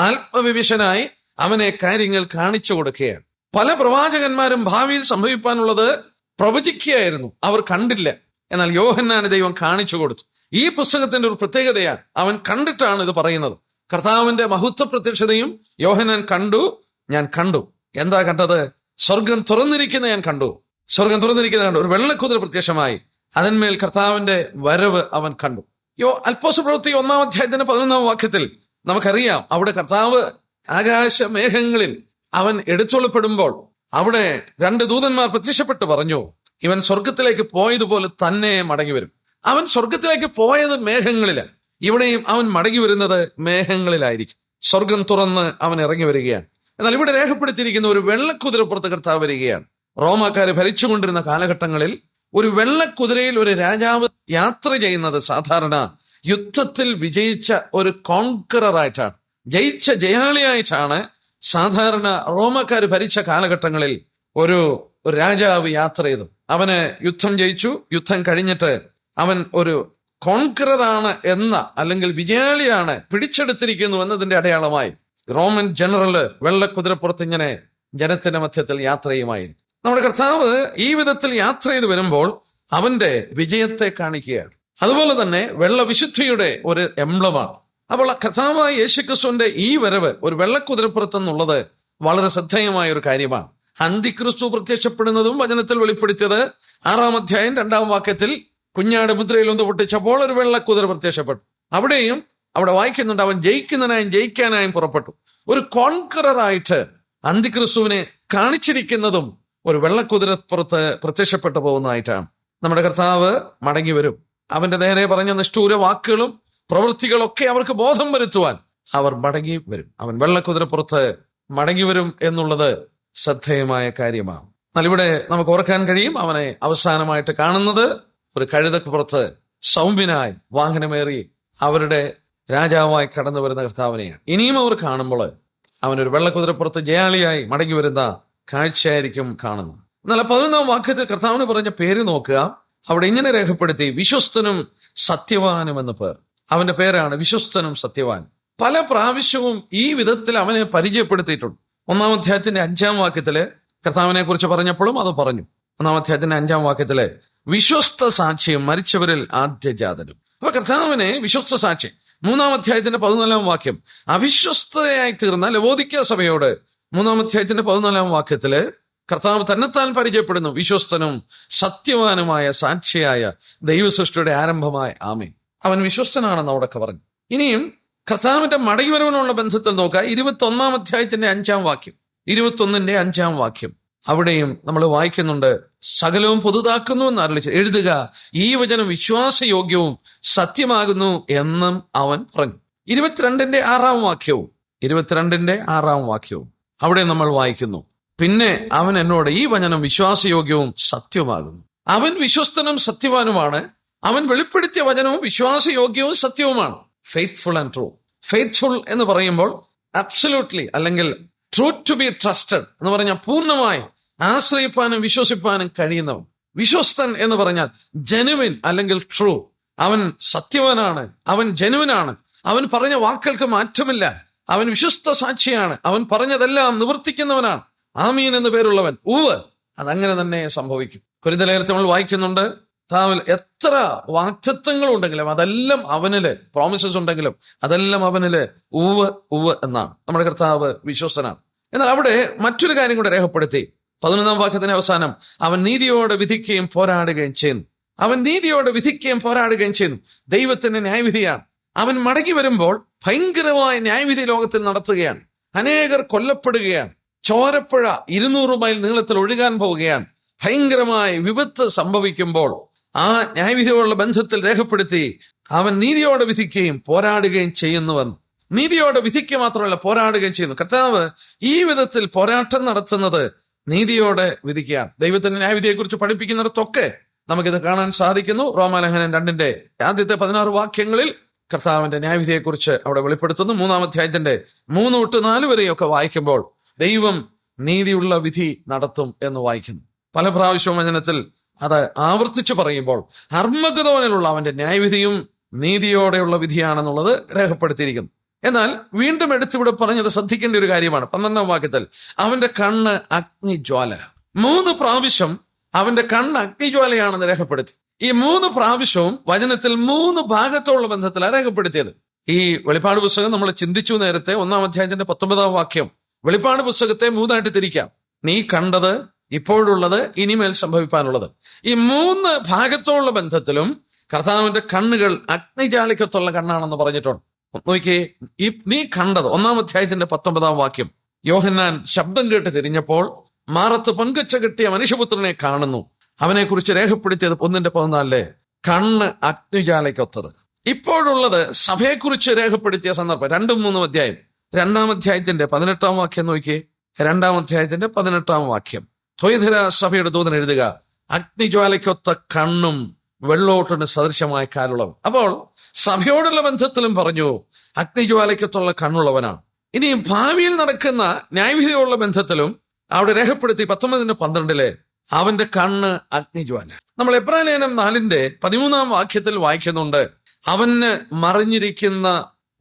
ആത്മവിവശനായി അവനെ കാര്യങ്ങൾ കാണിച്ചു കൊടുക്കുകയാണ്. പല പ്രവാചകന്മാരും ഭാവിയിൽ സംഭവിക്കാനുള്ളത് പ്രവചിക്കുകയായിരുന്നു, അവർ കണ്ടില്ല. എന്നാൽ യോഹന്നാന് ദൈവം കാണിച്ചു കൊടുത്തു. ഈ പുസ്തകത്തിന്റെ ഒരു പ്രത്യേകതയാണ്, അവൻ കണ്ടിട്ടാണ് ഇത് പറയുന്നത്. കർത്താവിന്റെ മഹത്വ പ്രത്യക്ഷതയും യോഹന്നാൻ ഞാൻ കണ്ടു. എന്താ കണ്ടത്? സ്വർഗം തുറന്നിരിക്കുന്ന ഞാൻ കണ്ടു. ഒരു വെള്ളക്കുതിര പ്രത്യക്ഷമായി, അതിന്മേൽ കർത്താവിന്റെ വരവ് അവൻ കണ്ടു. അപ്പോസ്തല പ്രവൃത്തി 1-ാം അധ്യായത്തിന്റെ 11-ാം വാക്യത്തിൽ നമുക്കറിയാം, അവിടെ കർത്താവ് ആകാശമേഘങ്ങളിൽ അവൻ എടുത്തുള്ളപ്പെടുമ്പോൾ അവിടെ 2 ദൂതന്മാർ പ്രത്യക്ഷപ്പെട്ട് പറഞ്ഞു, ഇവൻ സ്വർഗത്തിലേക്ക് പോയതുപോലെ തന്നെ മടങ്ങി വരും. അവൻ സ്വർഗത്തിലേക്ക് പോയത് മേഘങ്ങളിലാണ്. ഇവിടെയും അവൻ മടങ്ങി വരുന്നത് മേഘങ്ങളിലായിരിക്കും. സ്വർഗം തുറന്ന് അവൻ ഇറങ്ങി വരികയാണ്. എന്നാൽ ഇവിടെ രേഖപ്പെടുത്തിയിരിക്കുന്ന ഒരു വെള്ളക്കുതിരപ്പുറത്ത് കർത്താവ് വരികയാണ്. റോമാക്കാര് ഭരിച്ചുകൊണ്ടിരുന്ന കാലഘട്ടങ്ങളിൽ ഒരു വെള്ളക്കുതിരയിൽ ഒരു രാജാവ് യാത്ര ചെയ്യുന്നത് സാധാരണ യുദ്ധത്തിൽ വിജയിച്ച ഒരു കോൺകററായിട്ടാണ്, ജയിച്ച ജയാളിയായിട്ടാണ് സാധാരണ റോമക്കാര് ഭരിച്ച കാലഘട്ടങ്ങളിൽ ഒരു രാജാവ് യാത്ര ചെയ്തു. അവന് യുദ്ധം ജയിച്ചു. യുദ്ധം കഴിഞ്ഞിട്ട് അവൻ ഒരു കോൺകററാണ് എന്ന, അല്ലെങ്കിൽ വിജയാളിയാണ്, പിടിച്ചെടുത്തിരിക്കുന്നു എന്നതിന്റെ അടയാളമായി റോമൻ ജനറല് വെള്ളക്കുതിരപ്പുറത്ത് ഇങ്ങനെ ജനത്തിന്റെ മധ്യത്തിൽ യാത്ര ചെയ്യുമായിരുന്നു. നമ്മുടെ കർത്താവ് ഈ വിധത്തിൽ യാത്ര ചെയ്ത് വരുമ്പോൾ അവന്റെ വിജയത്തെ കാണിക്കുകയാണ്. അതുപോലെ തന്നെ വെള്ളവിശുദ്ധിയുടെ ഒരു എംബ്ലമാണ്. അപ്പോൾ കർത്താവായ യേശുക്രിസ്തുവിന്റെ ഈ വരവ് ഒരു വെള്ളക്കുതിരപ്പുറത്തെന്നുള്ളത് വളരെ ശ്രദ്ധേയമായ ഒരു കാര്യമാണ്. അന്തിക്രിസ്തു പ്രത്യക്ഷപ്പെടുന്നതും വചനത്തിൽ വെളിപ്പെടുത്തിയത് 6-ാം അധ്യായം 2-ാം വാക്യത്തിൽ കുഞ്ഞാട് മുദ്രയിലൊന്ന് പൊട്ടിച്ചപ്പോൾ ഒരു വെള്ളക്കുതിര പ്രത്യക്ഷപ്പെട്ടു. അവിടെയും അവിടെ വായിക്കുന്നുണ്ട്, അവൻ ജയിക്കാനായും പുറപ്പെട്ടു. ഒരു കോൺകററായിട്ട് അന്തിക്രിസ്തുവിനെ കാണിച്ചിരിക്കുന്നതും ഒരു വെള്ളക്കുതിരപ്പുറത്ത് പ്രത്യക്ഷപ്പെട്ടു പോകുന്നതായിട്ടാണ്. നമ്മുടെ കർത്താവ് മടങ്ങി വരും. അവന്റെ നേരെ പറഞ്ഞ നിഷ്ഠൂര വാക്കുകളും പ്രവൃത്തികളൊക്കെ അവർക്ക് ബോധം വരുത്തുവാൻ അവർ മടങ്ങി വരും. അവൻ വെള്ളക്കുതിരപ്പുറത്ത് മടങ്ങി വരും എന്നുള്ളത് ശ്രദ്ധേയമായ കാര്യമാണ്. എന്നാൽ ഇവിടെ നമുക്ക് ഓർക്കാൻ കഴിയും, അവനെ അവസാനമായിട്ട് കാണുന്നത് ഒരു കഴുതപ്പുറത്ത് സൗമ്യനായി വാഹനമേറി അവരുടെ രാജാവായി കടന്നു വരുന്ന കർത്താവിനെയാണ്. ഇനിയും അവർ കാണുമ്പോൾ അവനൊരു വെള്ളക്കുതിരപ്പുറത്ത് ജയാളിയായി മടങ്ങി വരുന്ന കാഴ്ചയായിരിക്കും കാണുന്നത്. എന്നാൽ 11-ാം വാക്യത്തിൽ കർത്താവിന് പറഞ്ഞ പേര് നോക്കുക. അവിടെ ഇങ്ങനെ രേഖപ്പെടുത്തി, വിശ്വസ്തനും സത്യവാനും എന്ന പേർ. അവന്റെ പേരാണ് വിശ്വസ്തനും സത്യവാൻ. പല പ്രാവശ്യവും ഈ വിധത്തിൽ അവനെ പരിചയപ്പെടുത്തിയിട്ടുണ്ട്. 1-ാം അധ്യായത്തിന്റെ 5-ാം വാക്യത്തില് കർത്താവിനെ കുറിച്ച് പറഞ്ഞപ്പോഴും അത് പറഞ്ഞു. 1-ാം അധ്യായത്തിന്റെ 5-ാം വാക്യത്തില് വിശ്വസ്ത സാക്ഷ്യം മരിച്ചവരിൽ ആദ്യജാതനും. അപ്പൊ കർത്താവിനെ വിശ്വസ്ത സാക്ഷി. 3-ാം അധ്യായത്തിന്റെ 14-ാം വാക്യം അവിശ്വസ്തയായി തീർന്ന ലവോദിക്ക സഭയോട് 3-ാം അധ്യായത്തിന്റെ 14-ാം വാക്യത്തില് കർത്താവ് തന്നെത്താൻ പരിചയപ്പെടുന്നു, വിശ്വസ്തനും സത്യവാനുമായ സാക്ഷിയായ ദൈവസൃഷ്ടിയുടെ ആരംഭമായ ആമേൻ. അവൻ വിശ്വസ്തനാണെന്ന് അവിടൊക്കെ പറഞ്ഞു. ഇനിയും കർത്താവിന്റെ മടങ്ങിവരവിനുള്ള ബന്ധത്തിൽ നോക്കുക. 21-ാം അധ്യായത്തിന്റെ 5-ാം വാക്യം, 21-ന്റെ 5-ാം വാക്യം അവിടെയും നമ്മൾ വായിക്കുന്നുണ്ട്, സകലവും പുതുതാക്കുന്നു എന്ന് അരുളിച്ച് എഴുതുക, ഈ വചനം വിശ്വാസയോഗ്യവും സത്യമാകുന്നു എന്നും അവൻ പറഞ്ഞു. 22-ന്റെ 6-ാം വാക്യവും 22-ന്റെ 6-ാം വാക്യവും അവിടെ നമ്മൾ വായിക്കുന്നു, പിന്നെ അവൻ എന്നോട് ഈ വചനം വിശ്വാസയോഗ്യവും സത്യവുമാകുന്നു. അവൻ വിശ്വസ്തനും സത്യവാനുമാണ്. അവൻ വെളിപ്പെടുത്തിയ വചനവും വിശ്വാസയോഗ്യവും സത്യവുമാണ്. Faithful and true. ഫെയ്ത്ത്ഫുൾ എന്ന് പറയുമ്പോൾ അബ്സല്യൂട്ട്ലി, അല്ലെങ്കിൽ ട്രൂ ടു ബി ട്രസ്റ്റഡ് എന്ന് പറഞ്ഞാൽ പൂർണ്ണമായി ആശ്രയിപ്പാനും വിശ്വസിപ്പാനും കഴിയുന്നവൻ. വിശ്വസ്തൻ എന്ന് പറഞ്ഞാൽ ജെനുവിൻ അല്ലെങ്കിൽ ട്രൂ. അവൻ സത്യവാനാണ്, അവൻ ജെനുവിനാണ്, അവൻ പറഞ്ഞ വാക്കുകൾക്ക് മാറ്റമില്ല, അവൻ വിശ്വസ്ത സാക്ഷിയാണ്, അവൻ പറഞ്ഞതെല്ലാം നിവർത്തിക്കുന്നവനാണ്. ആമീൻ എന്ന് പേരുള്ളവൻ. അതങ്ങനെ തന്നെ സംഭവിക്കും. കൊരിന്ത്യലേഖനത്തിൽ നമ്മൾ വായിക്കുന്നുണ്ട്, എത്ര വാഗ്ദത്തങ്ങളുണ്ടെങ്കിലും അതെല്ലാം അവനില്, പ്രോമിസസ് ഉണ്ടെങ്കിലും അതെല്ലാം അവനില് ഉവ് എന്നാണ്. നമ്മുടെ കർത്താവ് വിശ്വസ്തനാണ്. എന്നാൽ അവിടെ മറ്റൊരു കാര്യം കൂടെ രേഖപ്പെടുത്തി. 11-ാം വാക്യത്തിന്റെ അവസാനം, അവൻ നീതിയോടെ വിധിക്കുകയും പോരാടുകയും ചെയ്യുന്നു. അവൻ നീതിയോടെ വിധിക്കുകയും പോരാടുകയും ചെയ്യുന്നു. ദൈവത്തിന്റെ ന്യായവിധിയാണ്. അവൻ മടങ്ങി വരുമ്പോൾ ഭയങ്കരമായ ന്യായവിധി ലോകത്തിൽ നടത്തുകയാണ്. അനേകർ കൊല്ലപ്പെടുകയാണ്. ചോരപ്പുഴ 200 മൈൽ നീളത്തിൽ ഒഴുകാൻ പോവുകയാണ്. ഭയങ്കരമായ വിപത്ത് സംഭവിക്കുമ്പോൾ ആ ന്യായവിധിയോടുള്ള ബന്ധത്തിൽ രേഖപ്പെടുത്തി, അവൻ നീതിയോടെ വിധിക്കുകയും പോരാടുകയും ചെയ്യുന്നുവെന്ന്. നീതിയോടെ വിധിക്കുക മാത്രമല്ല, പോരാടുകയും ചെയ്യുന്നു. കർത്താവ് ഈ വിധത്തിൽ പോരാട്ടം നടത്തുന്നത് നീതിയോടെ വിധിക്കുകയാണ്. ദൈവത്തിന്റെ ന്യായവിധിയെക്കുറിച്ച് പഠിപ്പിക്കുന്നിടത്തൊക്കെ നമുക്കിത് കാണാൻ സാധിക്കുന്നു. റോമാലേഖനം 2-ന്റെ ആദ്യത്തെ 16 വാക്യങ്ങളിൽ കർത്താവിന്റെ ന്യായവിധിയെക്കുറിച്ച് അവിടെ വെളിപ്പെടുത്തുന്നു. 3-ാം അധ്യായത്തിന്റെ 3 തൊട്ട് 4 വരെയൊക്കെ വായിക്കുമ്പോൾ ദൈവം നീതിയുള്ള വിധി നടത്തും എന്ന് വായിക്കുന്നു. പല പ്രാവശ്യവും വചനത്തിൽ അത് ആവർത്തിച്ചു പറയുമ്പോൾ ഹർമ്മഗദോനിലുള്ള അവന്റെ ന്യായവിധിയും നീതിയോടെയുള്ള വിധിയാണെന്നുള്ളത് രേഖപ്പെടുത്തിയിരിക്കുന്നു. എന്നാൽ വീണ്ടും എടുത്തിവിടെ പറഞ്ഞത് ശ്രദ്ധിക്കേണ്ട ഒരു കാര്യമാണ്. 12-ാം വാക്യത്തിൽ അവന്റെ കണ്ണ് അഗ്നിജ്വാല. 3 പ്രാവശ്യം അവന്റെ കണ്ണ് അഗ്നിജ്വാലയാണെന്ന് രേഖപ്പെടുത്തി. ഈ 3 പ്രാവശ്യവും വചനത്തിൽ 3 ഭാഗത്തോടുള്ള ബന്ധത്തിലാണ് രേഖപ്പെടുത്തിയത്. ഈ വെളിപ്പാട് പുസ്തകം നമ്മൾ ചിന്തിച്ചു നേരത്തെ. 1-ാം അധ്യായത്തിന്റെ 19-ാം വാക്യം വെളിപ്പാട് പുസ്തകത്തെ 3ആയിട്ട് തിരിക്കാം. നീ കണ്ടത്, ഇപ്പോഴുള്ളത്, ഇനിമേൽ സംഭവിക്കാനുള്ളത്. ഈ 3 ഭാഗത്തോടുള്ള ബന്ധത്തിലും കർത്താവിന്റെ കണ്ണുകൾ അഗ്നിജാലിക്കത്തുള്ള കണ്ണാണെന്ന് പറഞ്ഞിട്ടുണ്ട്. നോക്കിയേ, നീ കണ്ടത് 1-ാം അധ്യായത്തിന്റെ 19-ാം വാക്യം. യോഹന്നാൻ ശബ്ദം കേട്ട് തിരിഞ്ഞപ്പോൾ മാറത്ത് പൊൻകച്ച കെട്ടിയ മനുഷ്യപുത്രനെ കാണുന്നു. അവനെക്കുറിച്ച് രേഖപ്പെടുത്തിയത് 1:14 കണ്ണ് അഗ്നിജാലയ്ക്കൊത്തത്. ഇപ്പോഴുള്ളത് സഭയെക്കുറിച്ച് രേഖപ്പെടുത്തിയ സന്ദർഭം 2-3 അധ്യായം. 2-ാം അധ്യായത്തിന്റെ 18-ാം വാക്യം നോക്കിയേ. 2-ാം അധ്യായത്തിന്റെ 18-ാം വാക്യം. ത്വൈതര സഭയുടെ ദൂതൻ എഴുതുക, അഗ്നിജ്വാലയ്ക്കൊത്ത കണ്ണും വെള്ളോട്ടിന് സദൃശമായ കാലുള്ളവൻ. അപ്പോൾ സഭയോടുള്ള ബന്ധത്തിലും പറഞ്ഞു അഗ്നിജ്വാലയ്ക്കൊത്തുള്ള കണ്ണുള്ളവനാണ്. ഇനി ഭാവിയിൽ നടക്കുന്ന ന്യായവിധിയോടുള്ള ബന്ധത്തിലും അവിടെ രേഖപ്പെടുത്തി 19:12 അവന്റെ കണ്ണ് അഗ്നിജ്വാല. നമ്മൾ എബ്രായ ലേഖനം 4:13 വാക്യത്തിൽ വായിക്കുന്നുണ്ട്, അവന് മറിഞ്ഞിരിക്കുന്ന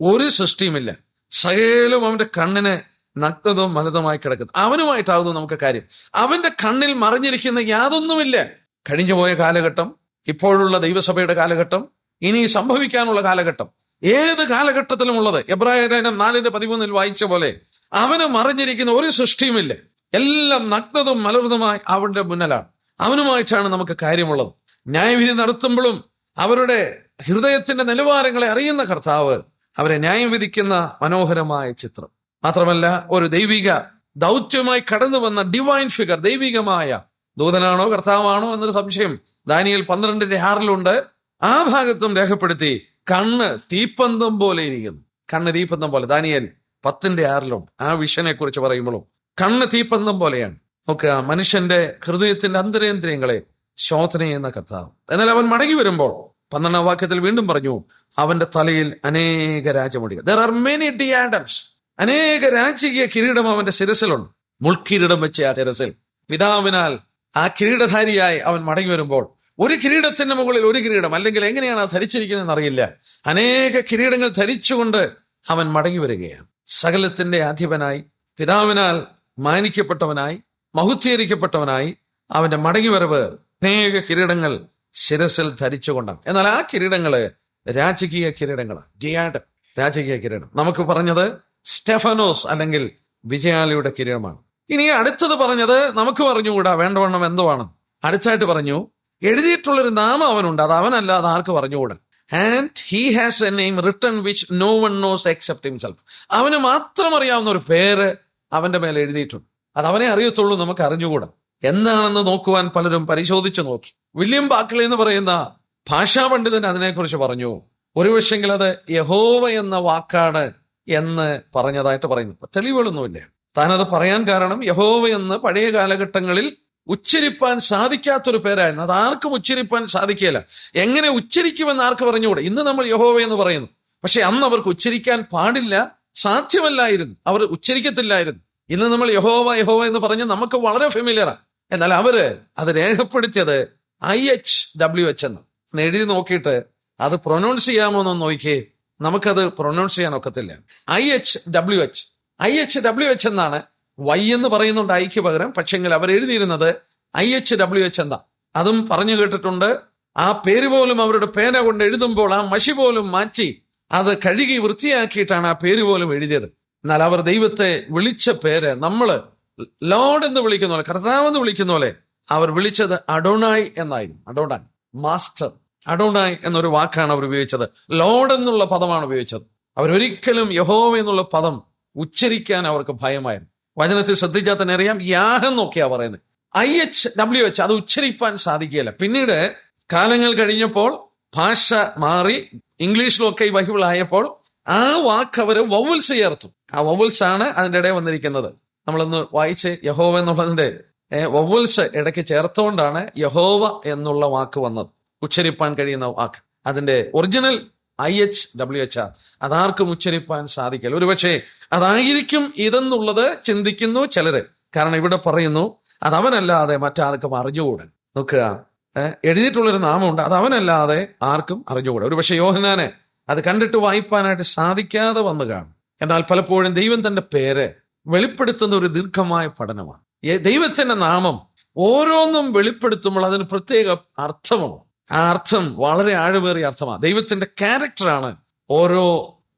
ഒരു സൃഷ്ടിയുമില്ല, സകലവും അവന്റെ കണ്ണിന് നഗ്നതും മലതുമായി കിടക്കുന്നു. അവനുമായിട്ടാകുന്നു നമുക്ക് കാര്യം. അവന്റെ കണ്ണിൽ മറിഞ്ഞിരിക്കുന്ന യാതൊന്നുമില്ല. കഴിഞ്ഞുപോയ കാലഘട്ടം, ഇപ്പോഴുള്ള ദൈവസഭയുടെ കാലഘട്ടം, ഇനി സംഭവിക്കാനുള്ള കാലഘട്ടം, ഏത് കാലഘട്ടത്തിലുമുള്ളത് എബ്രായ ലേഖനം 4:13 വായിച്ച പോലെ അവന് മറിഞ്ഞിരിക്കുന്ന ഒരു സൃഷ്ടിയുമില്ല, എല്ലാം നഗ്നതും മലർന്നതുമായി അവന്റെ മുന്നിലാണ്. അവനുമായിട്ടാണ് നമുക്ക് കാര്യമുള്ളത്. ന്യായവിധി നടത്തുമ്പോഴും അവരുടെ ഹൃദയത്തിന്റെ നിലവാരങ്ങളെ അറിയുന്ന കർത്താവ് അവരെ ന്യായം വിധിക്കുന്ന മനോഹരമായ ചിത്രം. മാത്രമല്ല, ഒരു ദൈവിക ദൗത്യമായി കടന്നു വന്ന ഡിവൈൻ ഫിഗർ, ദൈവികമായ ദൂതനാണോ കർത്താവാണോ എന്നൊരു സംശയം ദാനിയേൽ 12:6 ആ ഭാഗത്തും രേഖപ്പെടുത്തി. കണ്ണ് തീപ്പന്തം പോലെ ഇരിക്കുന്നു. കണ്ണ് തീപ്പന്തം പോലെ ദാനിയേൽ 10:6 ആ വിഷനെ കുറിച്ച് പറയുമ്പോഴും കണ്ണ് തീപ്പന്തം പോലെയാണ്. നോക്കുക, മനുഷ്യന്റെ ഹൃദയത്തിന്റെ അന്തരേന്ദ്രിയങ്ങളെ ശോധന ചെയ്യുന്ന കർത്താവ്. എന്നാൽ അവൻ മടങ്ങി വരുമ്പോൾ 12-ാം വാക്യത്തിൽ വീണ്ടും പറഞ്ഞു, അവന്റെ തലയിൽ അനേക രാജമുടികൾ. There are many diadems. അനേക രാജകീയ കിരീടം അവന്റെ ശിരസിലുണ്ട്. മുൾക്കിരീടം വെച്ച ആ ശിരസിൽ പിതാവിനാൽ ആ കിരീടധാരിയായി അവൻ മടങ്ങി വരുമ്പോൾ ഒരു കിരീടത്തിന്റെ മുകളിൽ ഒരു കിരീടം, അല്ലെങ്കിൽ എങ്ങനെയാണ് അത് ധരിച്ചിരിക്കുന്നതെന്ന് അറിയില്ല, അനേക കിരീടങ്ങൾ ധരിച്ചുകൊണ്ട് അവൻ മടങ്ങി വരികയാണ്. സകലത്തിന്റെ അധിപനായി, പിതാവിനാൽ മാനിക്കപ്പെട്ടവനായി, മഹുദ്ധീകരിക്കപ്പെട്ടവനായി അവന്റെ മടങ്ങിവരവ് അനേക കിരീടങ്ങൾ ശിരസിൽ ധരിച്ചുകൊണ്ടാണ്. എന്നാൽ ആ കിരീടങ്ങള് രാജകീയ കിരീടങ്ങളാണ്. ഡിയാഡം, രാജകീയ കിരീടം. നമുക്ക് പറഞ്ഞത് സ്റ്റെഫനോസ് അല്ലെങ്കിൽ വിജയാളിയുടെ കിരീടമാണ്. ഇനി അടുത്തത് പറഞ്ഞത് നമുക്ക് പറഞ്ഞുകൂടാ വേണ്ടവണ്ണം എന്തുവാണ്. അടുത്തായിട്ട് പറഞ്ഞു, എഴുതിയിട്ടുള്ളൊരു നാമം അവനുണ്ട്, അത് അവനല്ലാതെ ആർക്ക് പറഞ്ഞുകൂടാ. And he has a name written which no one knows except himself. അവന് മാത്രം അറിയാവുന്ന ഒരു പേര് അവന്റെ മേലെ എഴുതിയിട്ടുണ്ട്. അത് അവനെ അറിയത്തുള്ളൂ, നമുക്ക് അറിഞ്ഞുകൂടാ. എന്താണെന്ന് നോക്കുവാൻ പലരും പരിശോധിച്ചു നോക്കി. വില്യം ബാക്ക്ലി എന്ന് പറയുന്ന ഭാഷാ പണ്ഡിതൻ അതിനെക്കുറിച്ച് പറഞ്ഞു. ഒരു പക്ഷെങ്കിൽ അത് യഹോവ എന്ന വാക്കാണ് എന്ന് പറഞ്ഞതായിട്ട് പറയുന്നു. തെളിവുകളൊന്നുമില്ല. താനത് പറയാൻ കാരണം യഹോവ എന്ന് പഴയ കാലഘട്ടങ്ങളിൽ ഉച്ചരിപ്പാൻ സാധിക്കാത്തൊരു പേരായിരുന്നു. അത് ആർക്കും ഉച്ചരിപ്പാൻ സാധിക്കില്ല. എങ്ങനെ ഉച്ചരിക്കുമെന്ന് ആർക്ക് പറഞ്ഞുകൂടെ. ഇന്ന് നമ്മൾ യഹോവ എന്ന് പറയുന്നു, പക്ഷെ അന്ന് അവർക്ക് ഉച്ചരിക്കാൻ പാടില്ല, സാധ്യമല്ലായിരുന്നു, അവർ ഉച്ചരിക്കത്തില്ലായിരുന്നു. ഇന്ന് നമ്മൾ യഹോവ യഹോവ എന്ന് പറഞ്ഞ് നമുക്ക് വളരെ ഫെമിലിയറാണ്. എന്നാൽ അവര് അത് രേഖപ്പെടുത്തിയത് IHWH എന്ന് എഴുതി നോക്കിയിട്ട് അത് പ്രൊനൗൺസ് ചെയ്യാമോ എന്ന് നോക്കിയേ. നമുക്കത് പ്രൊനൗൺസ് ചെയ്യാൻ ഒക്കത്തില്ല. IHWH എന്നാണ്. വൈ എന്ന് പറയുന്നുണ്ട് ഐക്ക് പകരം, പക്ഷെങ്കിൽ അവർ എഴുതിയിരുന്നത് IHWH എന്നാ. അതും പറഞ്ഞു കേട്ടിട്ടുണ്ട്. ആ പേര് പോലും അവരുടെ പേന കൊണ്ട് എഴുതുമ്പോൾ ആ മഷി പോലും മാറ്റി അത് കഴുകി വൃത്തിയാക്കിയിട്ടാണ് ആ പേര് പോലും എഴുതിയത്. എന്നാൽ അവർ ദൈവത്തെ വിളിച്ച പേര് നമ്മള് ലോർഡ് എന്ന് വിളിക്കുന്ന പോലെ, കർത്താവ് എന്ന് വിളിക്കുന്ന പോലെ അവർ വിളിച്ചത് അഡോണായി എന്നായിരുന്നു. അഡോണായി, മാസ്റ്റർ. അഡോണായി എന്നൊരു വാക്കാണ് അവർ ഉപയോഗിച്ചത്. ലോർഡ് എന്നുള്ള പദമാണ് ഉപയോഗിച്ചത്. അവരൊരിക്കലും യഹോവ എന്നുള്ള പദം ഉച്ചരിക്കാൻ അവർക്ക് ഭയമായിരുന്നു. വചനത്തിൽ ശ്രദ്ധിച്ചാൽ തന്നെ അറിയാം, യാഹെന്നൊക്കെയാ പറയുന്നത്. IHWH അത് ഉച്ചരിപ്പാൻ സാധിക്കുകയില്ല. പിന്നീട് കാലങ്ങൾ കഴിഞ്ഞപ്പോൾ ഭാഷ മാറി, ഇംഗ്ലീഷിലൊക്കെ ഈ ബൈബിൾ ആയപ്പോൾ ആ വാക്ക് അവര് വവൽസ് ചേർത്തു. ആ വവൽസ് ആണ് അതിന്റെ ഇടയിൽ വന്നിരിക്കുന്നത്. നമ്മളൊന്ന് വായിച്ച് യഹോവ എന്നുള്ളതിന്റെ വവൽസ് ഇടയ്ക്ക് ചേർത്തുകൊണ്ടാണ് യഹോവ എന്നുള്ള വാക്ക് വന്നത്, ഉച്ചരിപ്പാൻ കഴിയുന്ന വാക്ക്. അതിന്റെ ഒറിജിനൽ IHWH അതാർക്കും ഉച്ചരിപ്പാൻ സാധിക്കില്ല. ഒരുപക്ഷെ അതായിരിക്കും ഇതെന്നുള്ളത് ചിന്തിക്കുന്നു ചിലര്. കാരണം ഇവിടെ പറയുന്നു അതവനല്ലാതെ മറ്റാർക്കും അറിഞ്ഞുകൂടാ. നോക്കുക, എഴുതിയിട്ടുള്ളൊരു നാമമുണ്ട്, അതവനല്ലാതെ ആർക്കും അറിഞ്ഞുകൂടാ. ഒരുപക്ഷെ യോഹന്നാനെ അത് കണ്ടിട്ട് വായിപ്പാനായിട്ട് സാധിക്കാതെ വന്നു കാണും. എന്നാൽ പലപ്പോഴും ദൈവം തന്റെ പേര് വെളിപ്പെടുത്തുന്ന ഒരു ദീർഘമായ പഠനമാണ്. ദൈവത്തിന്റെ നാമം ഓരോന്നും വെളിപ്പെടുത്തുമ്പോൾ അതിന് പ്രത്യേക അർത്ഥമാണ്. ആ അർത്ഥം വളരെ ആഴമേറിയ അർത്ഥമാണ്. ദൈവത്തിന്റെ ക്യാരക്ടറാണ് ഓരോ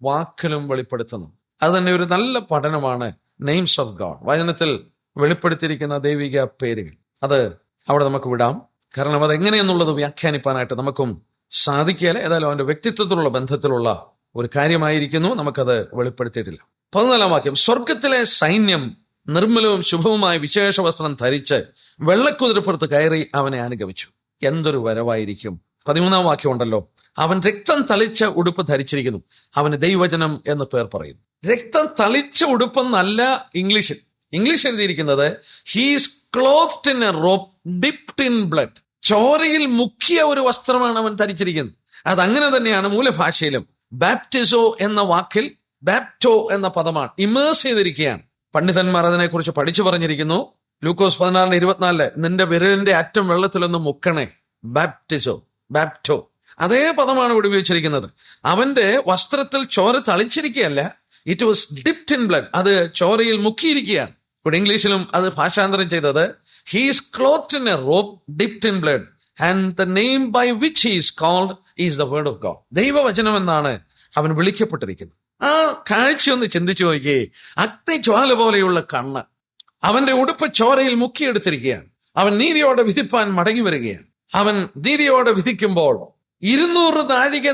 വാക്കിലും വെളിപ്പെടുത്തുന്നത്. അത് തന്നെ ഒരു നല്ല പഠനമാണ് നെയിംസ് ഓഫ് ഗോഡ്. വചനത്തിൽ വെളിപ്പെടുത്തിയിരിക്കുന്ന ദൈവിക പേരുകൾ അത് അവിടെ നമുക്ക് വിടാം. കാരണം അതെങ്ങനെയെന്നുള്ളത് വ്യാഖ്യാനിപ്പാനായിട്ട് നമുക്കും സാധിക്കുകയില്ല. ഏതായാലും അവന്റെ വ്യക്തിത്വത്തിലുള്ള ബന്ധത്തിലുള്ള ഒരു കാര്യമായിരിക്കുന്നു, നമുക്കത് വെളിപ്പെടുത്തിയിട്ടില്ല. 14 വാക്യം, സ്വർഗത്തിലെ സൈന്യം നിർമ്മലവും ശുഭവുമായ വിശേഷ വസ്ത്രം ധരിച്ച് വെള്ളക്കുതിരപ്പുറത്ത് കയറി അവനെ അനുഗമിച്ചു. എന്തൊരു വരവായിരിക്കും. 13 വാക്യം ഉണ്ടല്ലോ, അവൻ രക്തം തളിച്ച ഉടുപ്പ് ധരിച്ചിരിക്കുന്നു, അവന് ദൈവവചനം എന്ന് പേർ പറയുന്നു. രക്തം തളിച്ച ഉടുപ്പെന്നല്ല ഇംഗ്ലീഷ് എഴുതിയിരിക്കുന്നത്, he's clothed in a robe dipped in blood. ചോരയിൽ മുക്കിയ ഒരു വസ്ത്രമാണ് അവൻ ധരിച്ചിരിക്കുന്നത്. അതങ്ങനെ തന്നെയാണ് മൂലഭാഷയിലും. ബാപ്റ്റിസോ എന്ന വാക്കിൽ ബാപ്റ്റോ എന്ന പദമാണ്, ഇമേഴ്സ് ചെയ്തിരിക്കുകയാണ്. പണ്ഡിതന്മാർ അതിനെക്കുറിച്ച് പഠിച്ചു പറഞ്ഞിരിക്കുന്നു. ലൂക്കോസ് 16:24, നിന്റെ വിരലിന്റെ അറ്റം വെള്ളത്തിലൊന്ന് മുക്കണേ, ബാപ്റ്റിസോ, ബാപ്റ്റോ. അതേ പദമാണ് ഇവിടെ ഉപയോഗിച്ചിരിക്കുന്നത്. അവന്റെ വസ്ത്രത്തിൽ ചോര തളിച്ചിരിക്കുകയല്ല, it was dipped in blood, അത് ചോരയിൽ മുക്കിയിരിക്കുകയാണ്. ഇവിടെ ഇംഗ്ലീഷിലും അത് ഭാഷാന്തരം ചെയ്തത്, he's clothed in a robe dipped in blood and the name by which he is called is the word of God. ദൈവവചനം എന്നാണ് അവൻ വിളിക്കപ്പെട്ടിരിക്കുന്നത്. ആ കാഴ്ചയൊന്ന് ചിന്തിച്ചു നോക്കിയേ. അഗ്നിജ്വാല പോലെയുള്ള കണ്ണ്, അവന്റെ ഉടുപ്പ് ചോരയിൽ മുക്കിയെടുത്തിരിക്കുകയാണ്. അവൻ നീതിയോടെ വിധിപ്പാൻ മടങ്ങി വരികയാണ്. അവൻ നീതിയോടെ വിധിക്കുമ്പോൾ 200 നാഴിക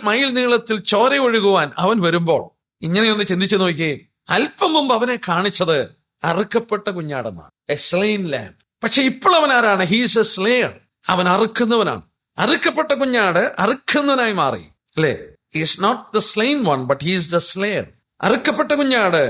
മൈൽ നീളത്തിൽ ചോര ഒഴുകുവാൻ അവൻ വരുമ്പോൾ, ഇങ്ങനെയൊന്ന് ചിന്തിച്ചു നോക്കിയേ. അല്പം മുമ്പ് അവനെ കാണിച്ചത് അറുക്കപ്പെട്ട കുഞ്ഞാടെന്നാണ്, എ സ്ലെയിൻ ലാംബ്. പക്ഷെ ഇപ്പോൾ അവൻ ആരാണ്? He's a slayer. അവൻ അറുക്കുന്നവനാണ്. അറുക്കപ്പെട്ട കുഞ്ഞാട് അറുക്കുന്നവനായി മാറി, അല്ലേ? He's not the slain one, but he's the slayer. അറുക്കപ്പെട്ട കുഞ്ഞാട്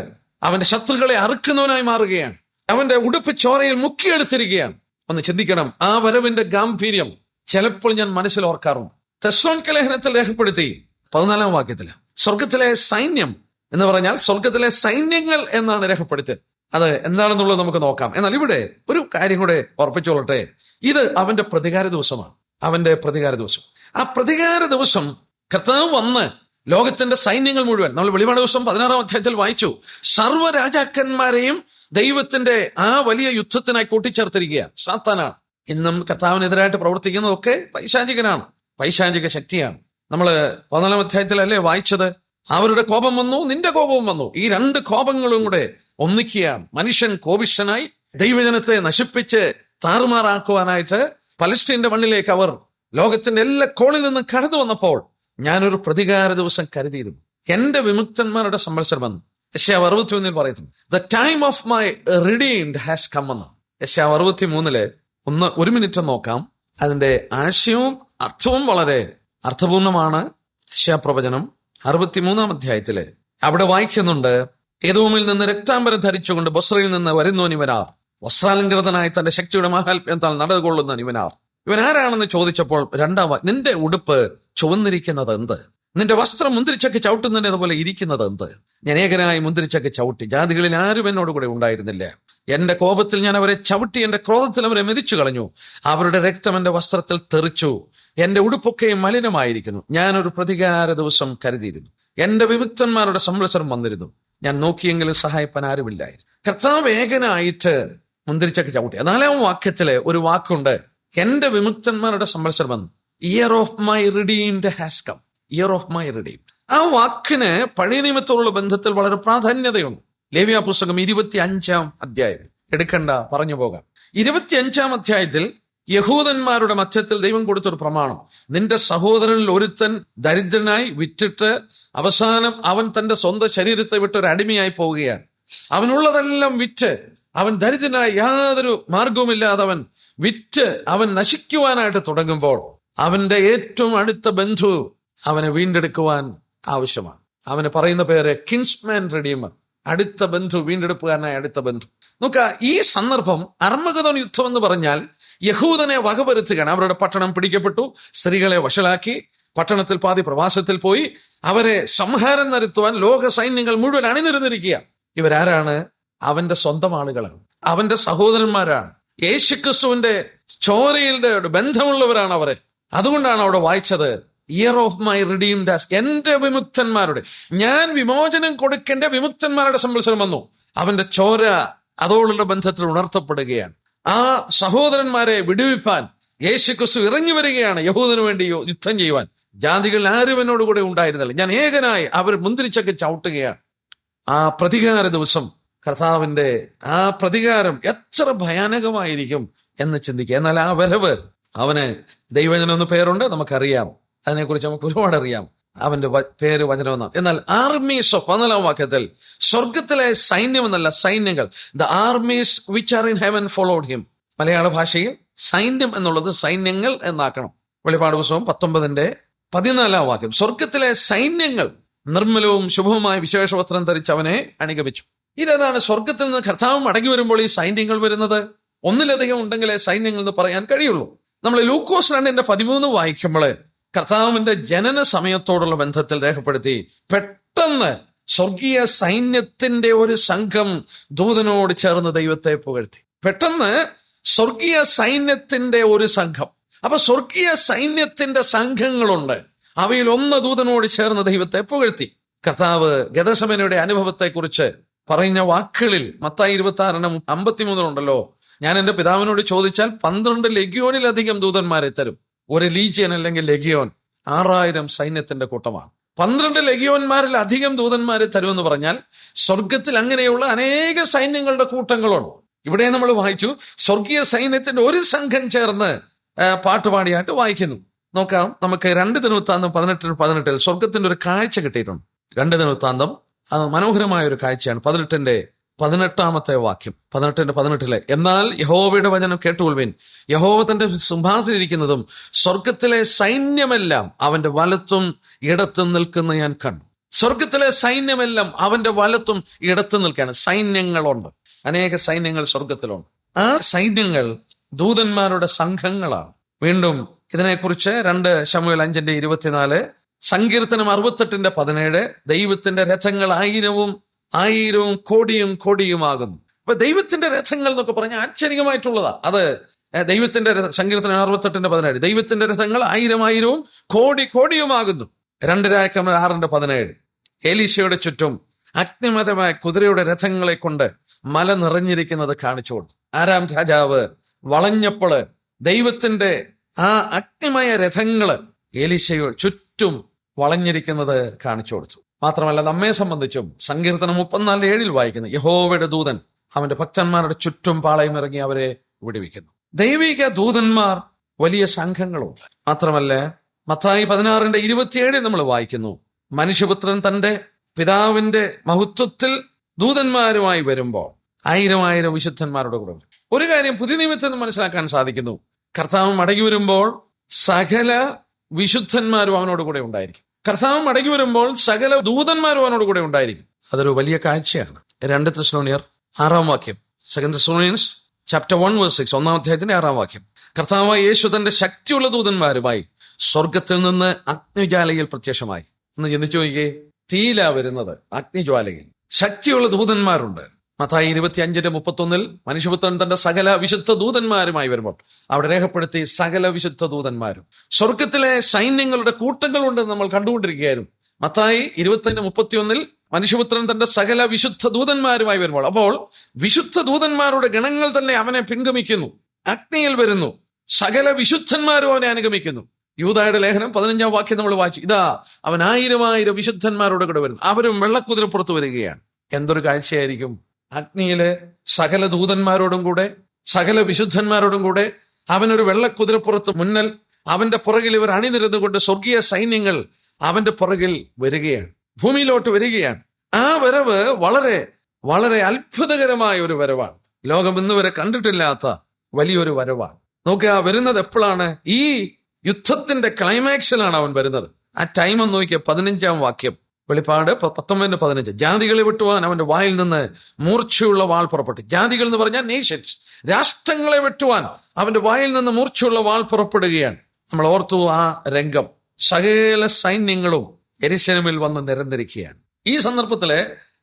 അവന്റെ ശത്രുക്കളെ അറുക്കുന്നവനായി മാറുകയാണ്. അവന്റെ ഉടുപ്പ് ചോരയിൽ മുക്കിയെടുത്തിരിക്കുകയാണ്. ഒന്ന് ചിന്തിക്കണം ആ വരവിന്റെ ഗാംഭീര്യം. ചിലപ്പോൾ ഞാൻ മനസ്സിൽ ഓർക്കാറുണ്ട്. തെസ്സലോനിക്ക ലേഖനത്തിൽ രേഖപ്പെടുത്തി 14 വാക്യത്തില് സ്വർഗത്തിലെ സൈന്യം എന്ന് പറഞ്ഞാൽ സ്വർഗത്തിലെ സൈന്യങ്ങൾ എന്നാണ് രേഖപ്പെടുത്തിയത്. അത് എന്താണെന്നുള്ളത് നമുക്ക് നോക്കാം. എന്നാൽ ഇവിടെ ഒരു കാര്യം കൂടെ ഓർപ്പിച്ചോളട്ടെ. ഇത് അവന്റെ പ്രതികാര ദിവസമാണ്. അവന്റെ പ്രതികാര ദിവസം. ആ പ്രതികാര ദിവസം കർത്താവ് വന്ന് ലോകത്തിന്റെ സൈന്യങ്ങൾ മുഴുവൻ, നമ്മൾ വെളിപാട് ദിവസം 16 അധ്യായത്തിൽ വായിച്ചു, സർവ്വ രാജാക്കന്മാരെയും ദൈവത്തിന്റെ ആ വലിയ യുദ്ധത്തിനായി കൂട്ടിച്ചേർത്തിരിക്കുക സാത്താനാണ്. ഇന്നും കർത്താവിനെതിരായിട്ട് പ്രവർത്തിക്കുന്നതൊക്കെ പൈശാചികനാണ്, പൈശാചിക ശക്തിയാണ്. നമ്മള് 14 അധ്യായത്തിലല്ലേ വായിച്ചത്, അവരുടെ കോപം വന്നു, നിന്റെ കോപവും വന്നു. ഈ 2 കോപങ്ങളും കൂടെ ഒന്നിക്കുകയാണ്. മനുഷ്യൻ കോപിഷ്ഠനായി ദൈവജനത്തെ നശിപ്പിച്ച് താറുമാറാക്കുവാനായിട്ട് പലസ്തീന്റെ മണ്ണിലേക്ക് അവർ ലോകത്തിന്റെ എല്ലാ കോണിൽ നിന്നും കടന്നു വന്നപ്പോൾ ഞാനൊരു പ്രതികാര ദിവസം കരുതിയിരുന്നു. എന്റെ വിമുക്തന്മാരുടെ സംവത്സരം വന്നു. യെശയ്യാവ് 63 പറയുന്നു, the time of my redeemed has come എന്ന്. യെശയ്യാവ് 63 ഒരു മിനിറ്റ് നോക്കാം. അതിന്റെ ആശയവും അർത്ഥവും വളരെ അർത്ഥപൂർണമാണ്. യെശയ്യാ പ്രവചനം 63 അധ്യായത്തില് അവിടെ വായിക്കുന്നുണ്ട്, ഏദോമിൽ നിന്ന് രക്താംബരം ധരിച്ചുകൊണ്ട് ബൊസ്രയിൽ നിന്ന് വരുന്നോൻ ഇവനാർ, വസ്ത്രാലങ്കൃതനായി തന്റെ ശക്തിയുടെ മഹാത്മ്യത്താൽ നടകൊള്ളുന്ന ഇവനാർ. ഇവൻ ആരാണെന്ന് ചോദിച്ചപ്പോൾ 2 നിന്റെ ഉടുപ്പ് ചുവന്നിരിക്കുന്നത് എന്ത്? നിന്റെ വസ്ത്രം മുന്തിരിച്ചക്ക് ചവിട്ടുന്നതിനെ പോലെ ഇരിക്കുന്നത് എന്ത്? ഞാൻ ഏകനായി മുന്തിരിച്ചക്ക് ചവിട്ടി, ജാതികളിൽ ആരും എന്നോടുകൂടെ ഉണ്ടായിരുന്നില്ല. എന്റെ കോപത്തിൽ ഞാൻ അവരെ ചവിട്ടി, എന്റെ ക്രോധത്തിൽ അവരെ മെതിച്ചു കളഞ്ഞു. അവരുടെ രക്തം എന്റെ വസ്ത്രത്തിൽ തെറിച്ചു, എന്റെ ഉടുപ്പൊക്കെ മലിനമായിരിക്കുന്നു. ഞാനൊരു പ്രതികാര ദിവസം കരുതിയിരുന്നു. എന്റെ വിമുക്തന്മാരുടെ സംവത്സരം വന്നിരുന്നു. ഞാൻ നോക്കിയെങ്കിലും സഹായിപ്പാൻ ആരുമില്ലായിരുന്നു. കർത്താവ് ഏകനായിട്ട് മുന്തിരിച്ചക്ക് ചവിട്ടി. 4 വാക്യത്തില് ഒരു വാക്കുണ്ട്, എന്റെ വിമുക്തന്മാരുടെ സംവത്സരം വന്നു. Year of my redeemed has come. Year of my redeemed. ആ വാക്കിന് പഴയ നിയമത്തോടുള്ള ബന്ധത്തിൽ വളരെ പ്രാധാന്യതയുണ്ട്. ലേവ്യ പുസ്തകം 25 അധ്യായം എടുക്കണ്ട, പറഞ്ഞു പോകാം. 25 അധ്യായത്തിൽ യഹൂദന്മാരുടെ മധ്യത്തിൽ ദൈവം കൊടുത്തൊരു പ്രമാണം, നിന്റെ സഹോദരനിൽ ഒരുത്തൻ ദരിദ്രനായി വിറ്റിട്ട് അവസാനം അവൻ തന്റെ സ്വന്തം ശരീരത്തെ വിട്ട് ഒരു അടിമയായി പോവുകയാണ്. അവനുള്ളതെല്ലാം വിറ്റ് അവൻ ദരിദ്രനായി യാതൊരു മാർഗവുമില്ലാതെ അവൻ വിറ്റ് അവൻ നശിക്കുവാനായിട്ട് തുടങ്ങുമ്പോൾ അവന്റെ ഏറ്റവും അടുത്ത ബന്ധു അവനെ വീണ്ടെടുക്കുവാൻ ആവശ്യമാണ്. അവന് പറയുന്ന പേര് കിൻസ്മാൻ റെഡീമർ, അടുത്ത ബന്ധു, വീണ്ടെടുപ്പുകാരനായ അടുത്ത ബന്ധു. നോക്ക, ഈ സന്ദർഭം അർമ്മഗദോൻ യുദ്ധം എന്ന് പറഞ്ഞാൽ യഹൂദനെ വകവരുത്തുകയാണ്. അവരുടെ പട്ടണം പിടിക്കപ്പെട്ടു, സ്ത്രീകളെ വഷളാക്കി, പട്ടണത്തിൽ പാതി പ്രവാസത്തിൽ പോയി, അവരെ സംഹാരം നടത്തുവാൻ ലോക സൈന്യങ്ങൾ മുഴുവൻ അണിനിരന്നിരിക്കുക. ഇവരാരാണ്? അവന്റെ സ്വന്തം ആളുകളാണ്, അവന്റെ സഹോദരന്മാരാണ്, യേശുക്രിസ്തുവിന്റെ ചോരയുടെ ബന്ധമുള്ളവരാണ് അവരെ. അതുകൊണ്ടാണ് അവിടെ വായിച്ചത്, year of my redeemed has, എന്റെ വിമുക്തന്മാരുടെ, ഞാൻ വിമോചനം കൊടുക്കേണ്ട വിമുക്തന്മാരുടെ സംവത്സരം വന്നു. അവന്റെ ചോര അതോടുള്ള ബന്ധത്തിൽ ഉണർത്തപ്പെടുകയാണ്. ആ സഹോദരന്മാരെ വിടുവിപ്പാൻ യേശുക്രിസ്തു ഇറങ്ങി വരികയാണ് യഹൂദന് വേണ്ടി യുദ്ധം ചെയ്യുവാൻ. ജാതികൾ ആരും എന്നോടുകൂടെ ഉണ്ടായിരുന്നില്ല, ഞാൻ ഏകനായി അവർ മുന്തിരിച്ചൊക്കെ ചവിട്ടുകയാണ്. ആ പ്രതികാര ദിവസം, കർത്താവിന്റെ ആ പ്രതികാരം എത്ര ഭയാനകമായിരിക്കും എന്ന് ചിന്തിക്കുക. എന്നാൽ ആ വരവ്, അവന് ദൈവജനം എന്ന് പേരുണ്ട്, നമുക്കറിയാം, അതിനെക്കുറിച്ച് നമുക്ക് ഒരുപാട് അറിയാം. അവന്റെ പേര് വചനമെന്നാണ്. എന്നാൽ ആർമീസ് ഓഫ് 14 വാക്യത്തിൽ സ്വർഗത്തിലെ സൈന്യം എന്നല്ല, സൈന്യങ്ങൾ. The armies which are in heaven followed him. മലയാള ഭാഷയിൽ സൈന്യം എന്നുള്ളത് സൈന്യങ്ങൾ എന്നാക്കണം. വെളിപ്പാട് പുസ്തകം 19:14 വാക്യം. സ്വർഗത്തിലെ സൈന്യങ്ങൾ നിർമ്മലവും ശുഭവുമായ വിശേഷ വസ്ത്രം ധരിച്ച് അവനെ അനുഗമിച്ചു. ഇതാണ് സ്വർഗത്തിൽ നിന്ന് കർത്താവ് മടങ്ങി വരുമ്പോൾ ഈ സൈന്യങ്ങൾ വരുന്നത്. ഒന്നിലധികം ഉണ്ടെങ്കിലേ സൈന്യങ്ങൾ എന്ന് പറയാൻ കഴിയുള്ളൂ. നമ്മൾ ലൂക്കോസ് 2:13 വായിക്കുമ്പോൾ കർത്താവിന്റെ ജനന സമയത്തോടുള്ള ബന്ധത്തിൽ രേഖപ്പെടുത്തി, പെട്ടെന്ന് സ്വർഗീയ സൈന്യത്തിന്റെ ഒരു സംഘം ദൂതനോട് ചേർന്ന് ദൈവത്തെ പുകഴ്ത്തി. പെട്ടെന്ന് സ്വർഗീയ സൈന്യത്തിന്റെ ഒരു സംഘം. അപ്പൊ സ്വർഗീയ സൈന്യത്തിന്റെ സംഘങ്ങളുണ്ട്. അവയിൽ ഒന്ന് ദൂതനോട് ചേർന്ന് ദൈവത്തെ പുകഴ്ത്തി. കർത്താവ് ഗെത്സമനയുടെ അനുഭവത്തെക്കുറിച്ച് പറഞ്ഞ വാക്കുകളിൽ മത്തായി 26:53 ഞാൻ എന്റെ പിതാവിനോട് ചോദിച്ചാൽ 12 ലെഗ്യോനിലധികം ദൂതന്മാരെ തരും. ഒരു ലീജിയൻ അല്ലെങ്കിൽ ലെഗിയോൻ 6000 സൈന്യത്തിന്റെ കൂട്ടമാണ്. 12 ലെഗിയോന്മാരിൽ അധികം ദൂതന്മാരെ തരുമെന്ന് പറഞ്ഞാൽ സ്വർഗത്തിൽ അങ്ങനെയുള്ള അനേക സൈന്യങ്ങളുടെ കൂട്ടങ്ങളുണ്ട്. ഇവിടെ നമ്മൾ വായിച്ചു, സ്വർഗീയ സൈന്യത്തിന്റെ ഒരു സംഘം ചേർന്ന് പാട്ടുപാടിയായിട്ട് വായിക്കുന്നു. നോക്കാം, നമുക്ക് 2 ദിനവൃത്താന്തം 18:18 സ്വർഗത്തിന്റെ ഒരു കാഴ്ച കിട്ടിയിട്ടുണ്ട്. 2 ദിനവൃത്താന്തം അത് മനോഹരമായ ഒരു കാഴ്ചയാണ്. 18:18 വാക്യം. 18:18 എന്നാൽ യഹോവയുടെ വചനം കേട്ടുകൊള്ളുവിൻ. യഹോവ തന്റെ സിംഹാസനത്തിലിരിക്കുന്നതും സ്വർഗത്തിലെ സൈന്യമെല്ലാം അവന്റെ വലത്തും ഇടത്തും നിൽക്കുന്ന ഞാൻ കണ്ടു. സ്വർഗത്തിലെ സൈന്യമെല്ലാം അവന്റെ വലത്തും ഇടത്തും നിൽക്കുകയാണ്. സൈന്യങ്ങളുണ്ട്, അനേക സൈന്യങ്ങൾ സ്വർഗത്തിലുണ്ട്. ആ സൈന്യങ്ങൾ ദൂതന്മാരുടെ സംഘങ്ങളാണ്. വീണ്ടും ഇതിനെക്കുറിച്ച് 2 ശമൂവേൽ 5:24, സങ്കീർത്തനം 68:17 ദൈവത്തിന്റെ രഥങ്ങൾ 1000 കോടിയും കോടിയുമാകുന്നു. അപ്പൊ ദൈവത്തിന്റെ രഥങ്ങൾ എന്നൊക്കെ പറഞ്ഞാൽ ആശ്ചര്യമായിട്ടുള്ളതാ. അത് ദൈവത്തിന്റെ സങ്കീർത്തനം 68:17 ദൈവത്തിന്റെ രഥങ്ങൾ 1000 കോടി കോടിയുമാകുന്നു. 2 രാജാക്കന്മാർ 6:17 എലീശയുടെ ചുറ്റും അഗ്നിമയമായ കുതിരയുടെ രഥങ്ങളെ കൊണ്ട് മല നിറഞ്ഞിരിക്കുന്നത് കാണിച്ചു കൊടുത്തു. ആരാം രാജാവ് വളഞ്ഞപ്പോൾ ദൈവത്തിന്റെ ആ അഗ്നിമയ രഥങ്ങള് എലീശയുടെ ചുറ്റും വളഞ്ഞിരിക്കുന്നത് കാണിച്ചു കൊടുത്തു. മാത്രമല്ല, നമ്മെ സംബന്ധിച്ചും സങ്കീർത്തനം 34:7 വായിക്കുന്നു, യഹോവയുടെ ദൂതൻ അവന്റെ ഭക്തന്മാരുടെ ചുറ്റും പാളയം ഇറങ്ങി അവരെ വിടുവിക്കുന്നു. ദൈവിക ദൂതന്മാർ വലിയ സംഘങ്ങളുണ്ട്. മാത്രമല്ല, മത്തായി 16:27 നമ്മൾ വായിക്കുന്നു, മനുഷ്യപുത്രൻ തന്റെ പിതാവിന്റെ മഹത്വത്തിൽ ദൂതന്മാരുമായി വരുമ്പോൾ 1000 വിശുദ്ധന്മാരുടെ കൂടെ വരും. ഒരു കാര്യം പുതിയ നിയമത്തിൽ മനസ്സിലാക്കാൻ സാധിക്കുന്നു, കർത്താവ് മടങ്ങി വരുമ്പോൾ സകല വിശുദ്ധന്മാരും അവനോട് കൂടെ ഉണ്ടായിരിക്കും. കർത്താവ് മടങ്ങി വരുമ്പോൾ സകല ദൂതന്മാരും അവനോട് കൂടെ ഉണ്ടായിരിക്കും. അതൊരു വലിയ കാഴ്ചയാണ്. 2 തെസ്സലോനിയർ 6 വാക്യം. 2 Thessalonians chapter 1:6 1 അധ്യായത്തിന്റെ 6 വാക്യം. കർത്താവായ യേശു തന്റെ ശക്തിയുള്ള ദൂതന്മാരുമായി സ്വർഗത്തിൽ നിന്ന് അഗ്നിജ്വാലയിൽ പ്രത്യക്ഷമായി. ഒന്ന് ചിന്തിച്ചു നോക്കിയേ, തീയിലാ വരുന്നത്, അഗ്നിജ്വാലയിൽ. ശക്തിയുള്ള ദൂതന്മാരുണ്ട്. മത്തായി 25:31 മനുഷ്യപുത്രൻ തന്റെ സകല വിശുദ്ധ ദൂതന്മാരുമായി വരുമ്പോൾ അവിടെ രേഖപ്പെടുത്തി സകല വിശുദ്ധ ദൂതന്മാരും. സ്വർഗത്തിലെ സൈന്യങ്ങളുടെ കൂട്ടങ്ങളുണ്ടെന്ന് നമ്മൾ കണ്ടുകൊണ്ടിരിക്കുകയായിരുന്നു. മത്തായി 25:31 മനുഷ്യപുത്രൻ തന്റെ സകല വിശുദ്ധ ദൂതന്മാരുമായി വരുമ്പോൾ, അപ്പോൾ വിശുദ്ധ ദൂതന്മാരുടെ ഗണങ്ങൾ തന്നെ അവനെ പിൻഗമിക്കുന്നു, അഗ്നിയിൽ വരുന്നു. സകല വിശുദ്ധന്മാരും അവനെ അനുഗമിക്കുന്നു. യൂദായുടെ ലേഖനം 15 വാക്യം നമ്മൾ വായിച്ചു, ഇതാ അവൻ 1000 വിശുദ്ധന്മാരോട് കൂടെ വരുന്നു, അവരും വെള്ളക്കുതിരപ്പുറത്ത് വരികയാണ്. എന്തൊരു കാഴ്ചയായിരിക്കും! അഗ്നിയില് സകല ദൂതന്മാരോടും കൂടെ സകല വിശുദ്ധന്മാരോടും കൂടെ അവനൊരു വെള്ളക്കുതിരപ്പുറത്ത് മുന്നൽ, അവന്റെ പുറകിൽ ഇവർ അണിനിരന്നുകൊണ്ട് സ്വർഗീയ സൈന്യങ്ങൾ അവന്റെ പുറകിൽ വരികയാണ്, ഭൂമിയിലോട്ട് വരികയാണ്. ആ വരവ് വളരെ വളരെ അത്ഭുതകരമായ ഒരു വരവാണ്. ലോകം ഇന്ന് വരെ കണ്ടിട്ടില്ലാത്ത വലിയൊരു വരവാണ്. നോക്കുക, വരുന്നത് എപ്പോഴാണ്? ഈ യുദ്ധത്തിന്റെ ക്ലൈമാക്സിലാണ് അവൻ വരുന്നത്. ആ ടൈം ഒന്ന് നോക്കിയ 15 വാക്യം, വെളിപ്പാട് 19:15 ജാതികളെ വെട്ടുവാൻ അവന്റെ വായിൽ നിന്ന് മൂർച്ചയുള്ള വാൾ പുറപ്പെട്ടു. ജാതികൾ എന്ന് പറഞ്ഞാൽ നേഷൻസ്, രാഷ്ട്രങ്ങളെ വെട്ടുവാൻ അവന്റെ വായിൽ നിന്ന് മൂർച്ചയുള്ള വാൾ പുറപ്പെടുകയാണ്. നമ്മൾ ഓർത്തു ആ രംഗം. സകല സൈന്യങ്ങളും യെരൂശലേമിൽ വന്ന് നിരന്നിരിക്കുകയാണ്. ഈ സന്ദർഭത്തില്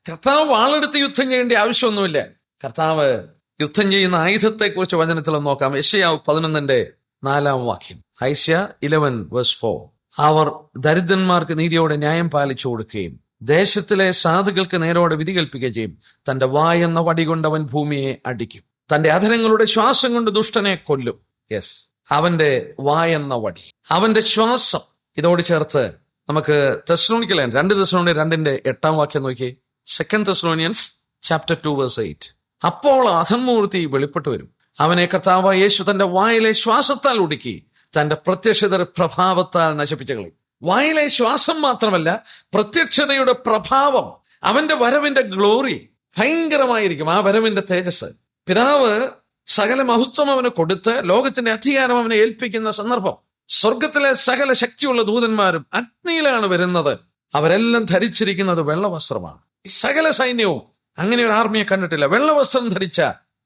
കർത്താവ് വാളെടുത്ത് യുദ്ധം ചെയ്യേണ്ട ആവശ്യമൊന്നുമില്ല. കർത്താവ് യുദ്ധം ചെയ്യുന്ന ആയുധത്തെക്കുറിച്ച് വചനത്തിൽ നോക്കാം. യെശയ്യാവ് 11:4 വാക്യം. ഐശ്യ 11:4 അവർ ദരിദ്രന്മാർക്ക് നീതിയോടെ ന്യായം പാലിച്ചു കൊടുക്കുകയും ദേശത്തിലെ സാധുക്കൾക്ക് നേരോടെ വിധി കൽപ്പിക്കുകയും ചെയ്യും. തന്റെ വായെന്ന വടി കൊണ്ട് അവൻ ഭൂമിയെ അടിക്കും, തന്റെ അധരങ്ങളുടെ ശ്വാസം കൊണ്ട് ദുഷ്ടനെ കൊല്ലും. യെസ്, അവന്റെ വായെന്ന വടി, അവന്റെ ശ്വാസം. ഇതോട് ചേർത്ത് നമുക്ക് 2 Thessalonians 2:8 വാക്യം നോക്കി. 2 Thessalonians chapter 2:8 അപ്പോൾ അധർമ്മൂർത്തി വെളിപ്പെട്ടു വരും, അവനെ കർത്താവായ യേശു തന്റെ വായിലെ ശ്വാസത്താൽ ഒടുക്കി തന്റെ പ്രത്യക്ഷത പ്രഭാവത്താൽ നശിപ്പിച്ചു കളയും. വായിലെ ശ്വാസം മാത്രമല്ല, പ്രത്യക്ഷതയുടെ പ്രഭാവം, അവന്റെ വരവിന്റെ ഗ്ലോറി ഭയങ്കരമായിരിക്കും. ആ വരവിന്റെ തേജസ്, പിതാവ് സകല മഹത്വം അവന് കൊടുത്ത് ലോകത്തിന്റെ അധികാരം അവനെ ഏൽപ്പിക്കുന്ന സന്ദർഭം. സ്വർഗത്തിലെ സകല ശക്തിയുള്ള ദൂതന്മാരും അഗ്നിയിലാണ് വരുന്നത്. അവരെല്ലാം ധരിച്ചിരിക്കുന്നത് വെള്ളവസ്ത്രമാണ്. സകല സൈന്യവും അങ്ങനെ ഒരു ആർമിയെ കണ്ടിട്ടില്ല. വെള്ളവസ്ത്രം ധരിച്ച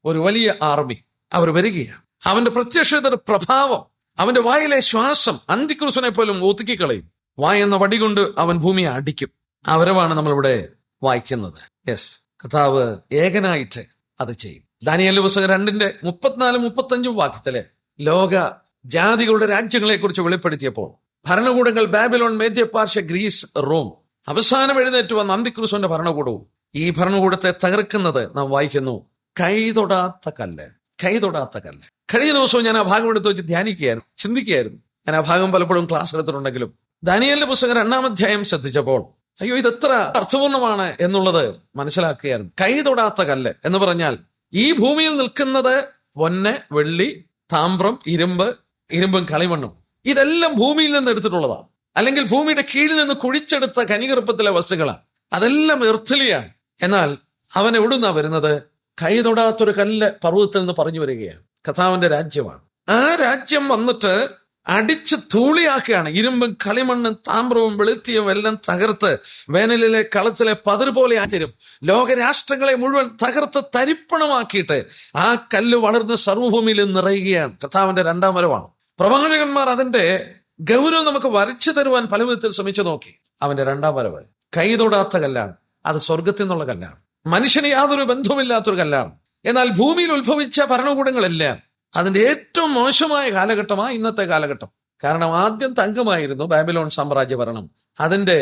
ഒരു വലിയ ആർമി അവർ വരികയാണ്. അവന്റെ പ്രത്യക്ഷതയുടെ പ്രഭാവം, അവന്റെ വായിലെ ശ്വാസം അന്തിക്രിസ്തുവിനെ പോലും ഒതുക്കിക്കളയും. വായെന്ന വടികൊണ്ട് അവൻ ഭൂമിയെ അടിക്കും. ആ വരവാണ് നമ്മളിവിടെ വായിക്കുന്നത്. യെസ്, കർത്താവ് ഏകനായിട്ട് അത് ചെയ്യും. ദാനിയേൽ പുസ്തകം 2:34-35 വാക്യത്തിലെ ലോക ജാതികളുടെ രാജ്യങ്ങളെ കുറിച്ച് വെളിപ്പെടുത്തിയപ്പോൾ ഭരണകൂടങ്ങൾ ബാബിലോൺ, മേദ്യപാർശ്യ, ഗ്രീസ്, റോം, അവസാനം എഴുന്നേറ്റ് വന്ന അന്തിക്രിസ്തുവിന്റെ ഭരണകൂടവും ഈ ഭരണകൂടത്തെ തകർക്കുന്നത് നാം വായിക്കുന്നു. കൈതൊടാത്ത കല്ല്, കൈതൊടാത്ത കല്ല്. കഴിഞ്ഞ ദിവസവും ഞാൻ ആ ഭാഗം എടുത്ത് വെച്ച് ധ്യാനിക്കുകയായിരുന്നു, ചിന്തിക്കുകയായിരുന്നു. ഞാൻ ആ ഭാഗം പലപ്പോഴും ക്ലാസ് എടുത്തിട്ടുണ്ടെങ്കിലും ദാനിയേലിന്റെ പുസ്തകം 2-ാം അധ്യായം ശ്രദ്ധിച്ചപ്പോൾ അയ്യോ, ഇതെത്ര അർത്ഥപൂർണമാണ് എന്നുള്ളത് മനസ്സിലാക്കുകയായിരുന്നു. കൈതൊടാത്ത കല്ല് എന്ന് പറഞ്ഞാൽ ഈ ഭൂമിയിൽ നിൽക്കുന്നത് പൊന്ന്, വെള്ളി, താമ്രം, ഇരുമ്പും കളിമണ്ണും, ഇതെല്ലാം ഭൂമിയിൽ നിന്ന് എടുത്തിട്ടുള്ളതാണ്. അല്ലെങ്കിൽ ഭൂമിയുടെ കീഴിൽ നിന്ന് കുഴിച്ചെടുത്ത കനികറുപ്പത്തിലെ വസ്തുക്കളാണ്. അതെല്ലാം എർത്തിലിയാണ്. എന്നാൽ അവൻ എവിടുന്നാ വരുന്നത്? കൈതൊടാത്തൊരു കല്ല് പർവ്വതത്തിൽ നിന്ന് പറഞ്ഞു വരികയാണ്. കർത്താവിന്റെ രാജ്യമാണ്. ആ രാജ്യം വന്നിട്ട് അടിച്ച് ധൂളിയാക്കുകയാണ്. ഇരുമ്പും കളിമണ്ണും താമ്രവും വെളുത്തിയും എല്ലാം തകർത്ത് വേനലിലെ കളത്തിലെ പതിർ പോലെ ആചരും. ലോകരാഷ്ട്രങ്ങളെ മുഴുവൻ തകർത്ത് തരിപ്പണമാക്കിയിട്ട് ആ കല്ല് വളർന്ന് സർവ്വഭൂമിയിൽ നിറയുകയാണ്. കർത്താവിന്റെ 2-ാം വരവാണ്. പ്രവാചകന്മാർ അതിന്റെ ഗൗരവം നമുക്ക് വരച്ചു തരുവാൻ പല വിധത്തിൽ ശ്രമിച്ചു നോക്കി. അവന്റെ 2-ാം വരവ് കൈതൊടാത്ത കല്ലാണ്. അത് സ്വർഗത്തിൽ നിന്നുള്ള കല്ലാണ്. മനുഷ്യന് യാതൊരു ബന്ധവുമില്ലാത്തൊരു കല്ലാണ്. എന്നാൽ ഭൂമിയിൽ ഉത്ഭവിച്ച ഭരണകൂടങ്ങളെല്ലാം അതിന്റെ ഏറ്റവും മോശമായ കാലഘട്ടമാണ് ഇന്നത്തെ കാലഘട്ടം. കാരണം ആദ്യം തങ്കമായിരുന്നു ബാബിലോൺ സാമ്രാജ്യ ഭരണം. അതിന്റെ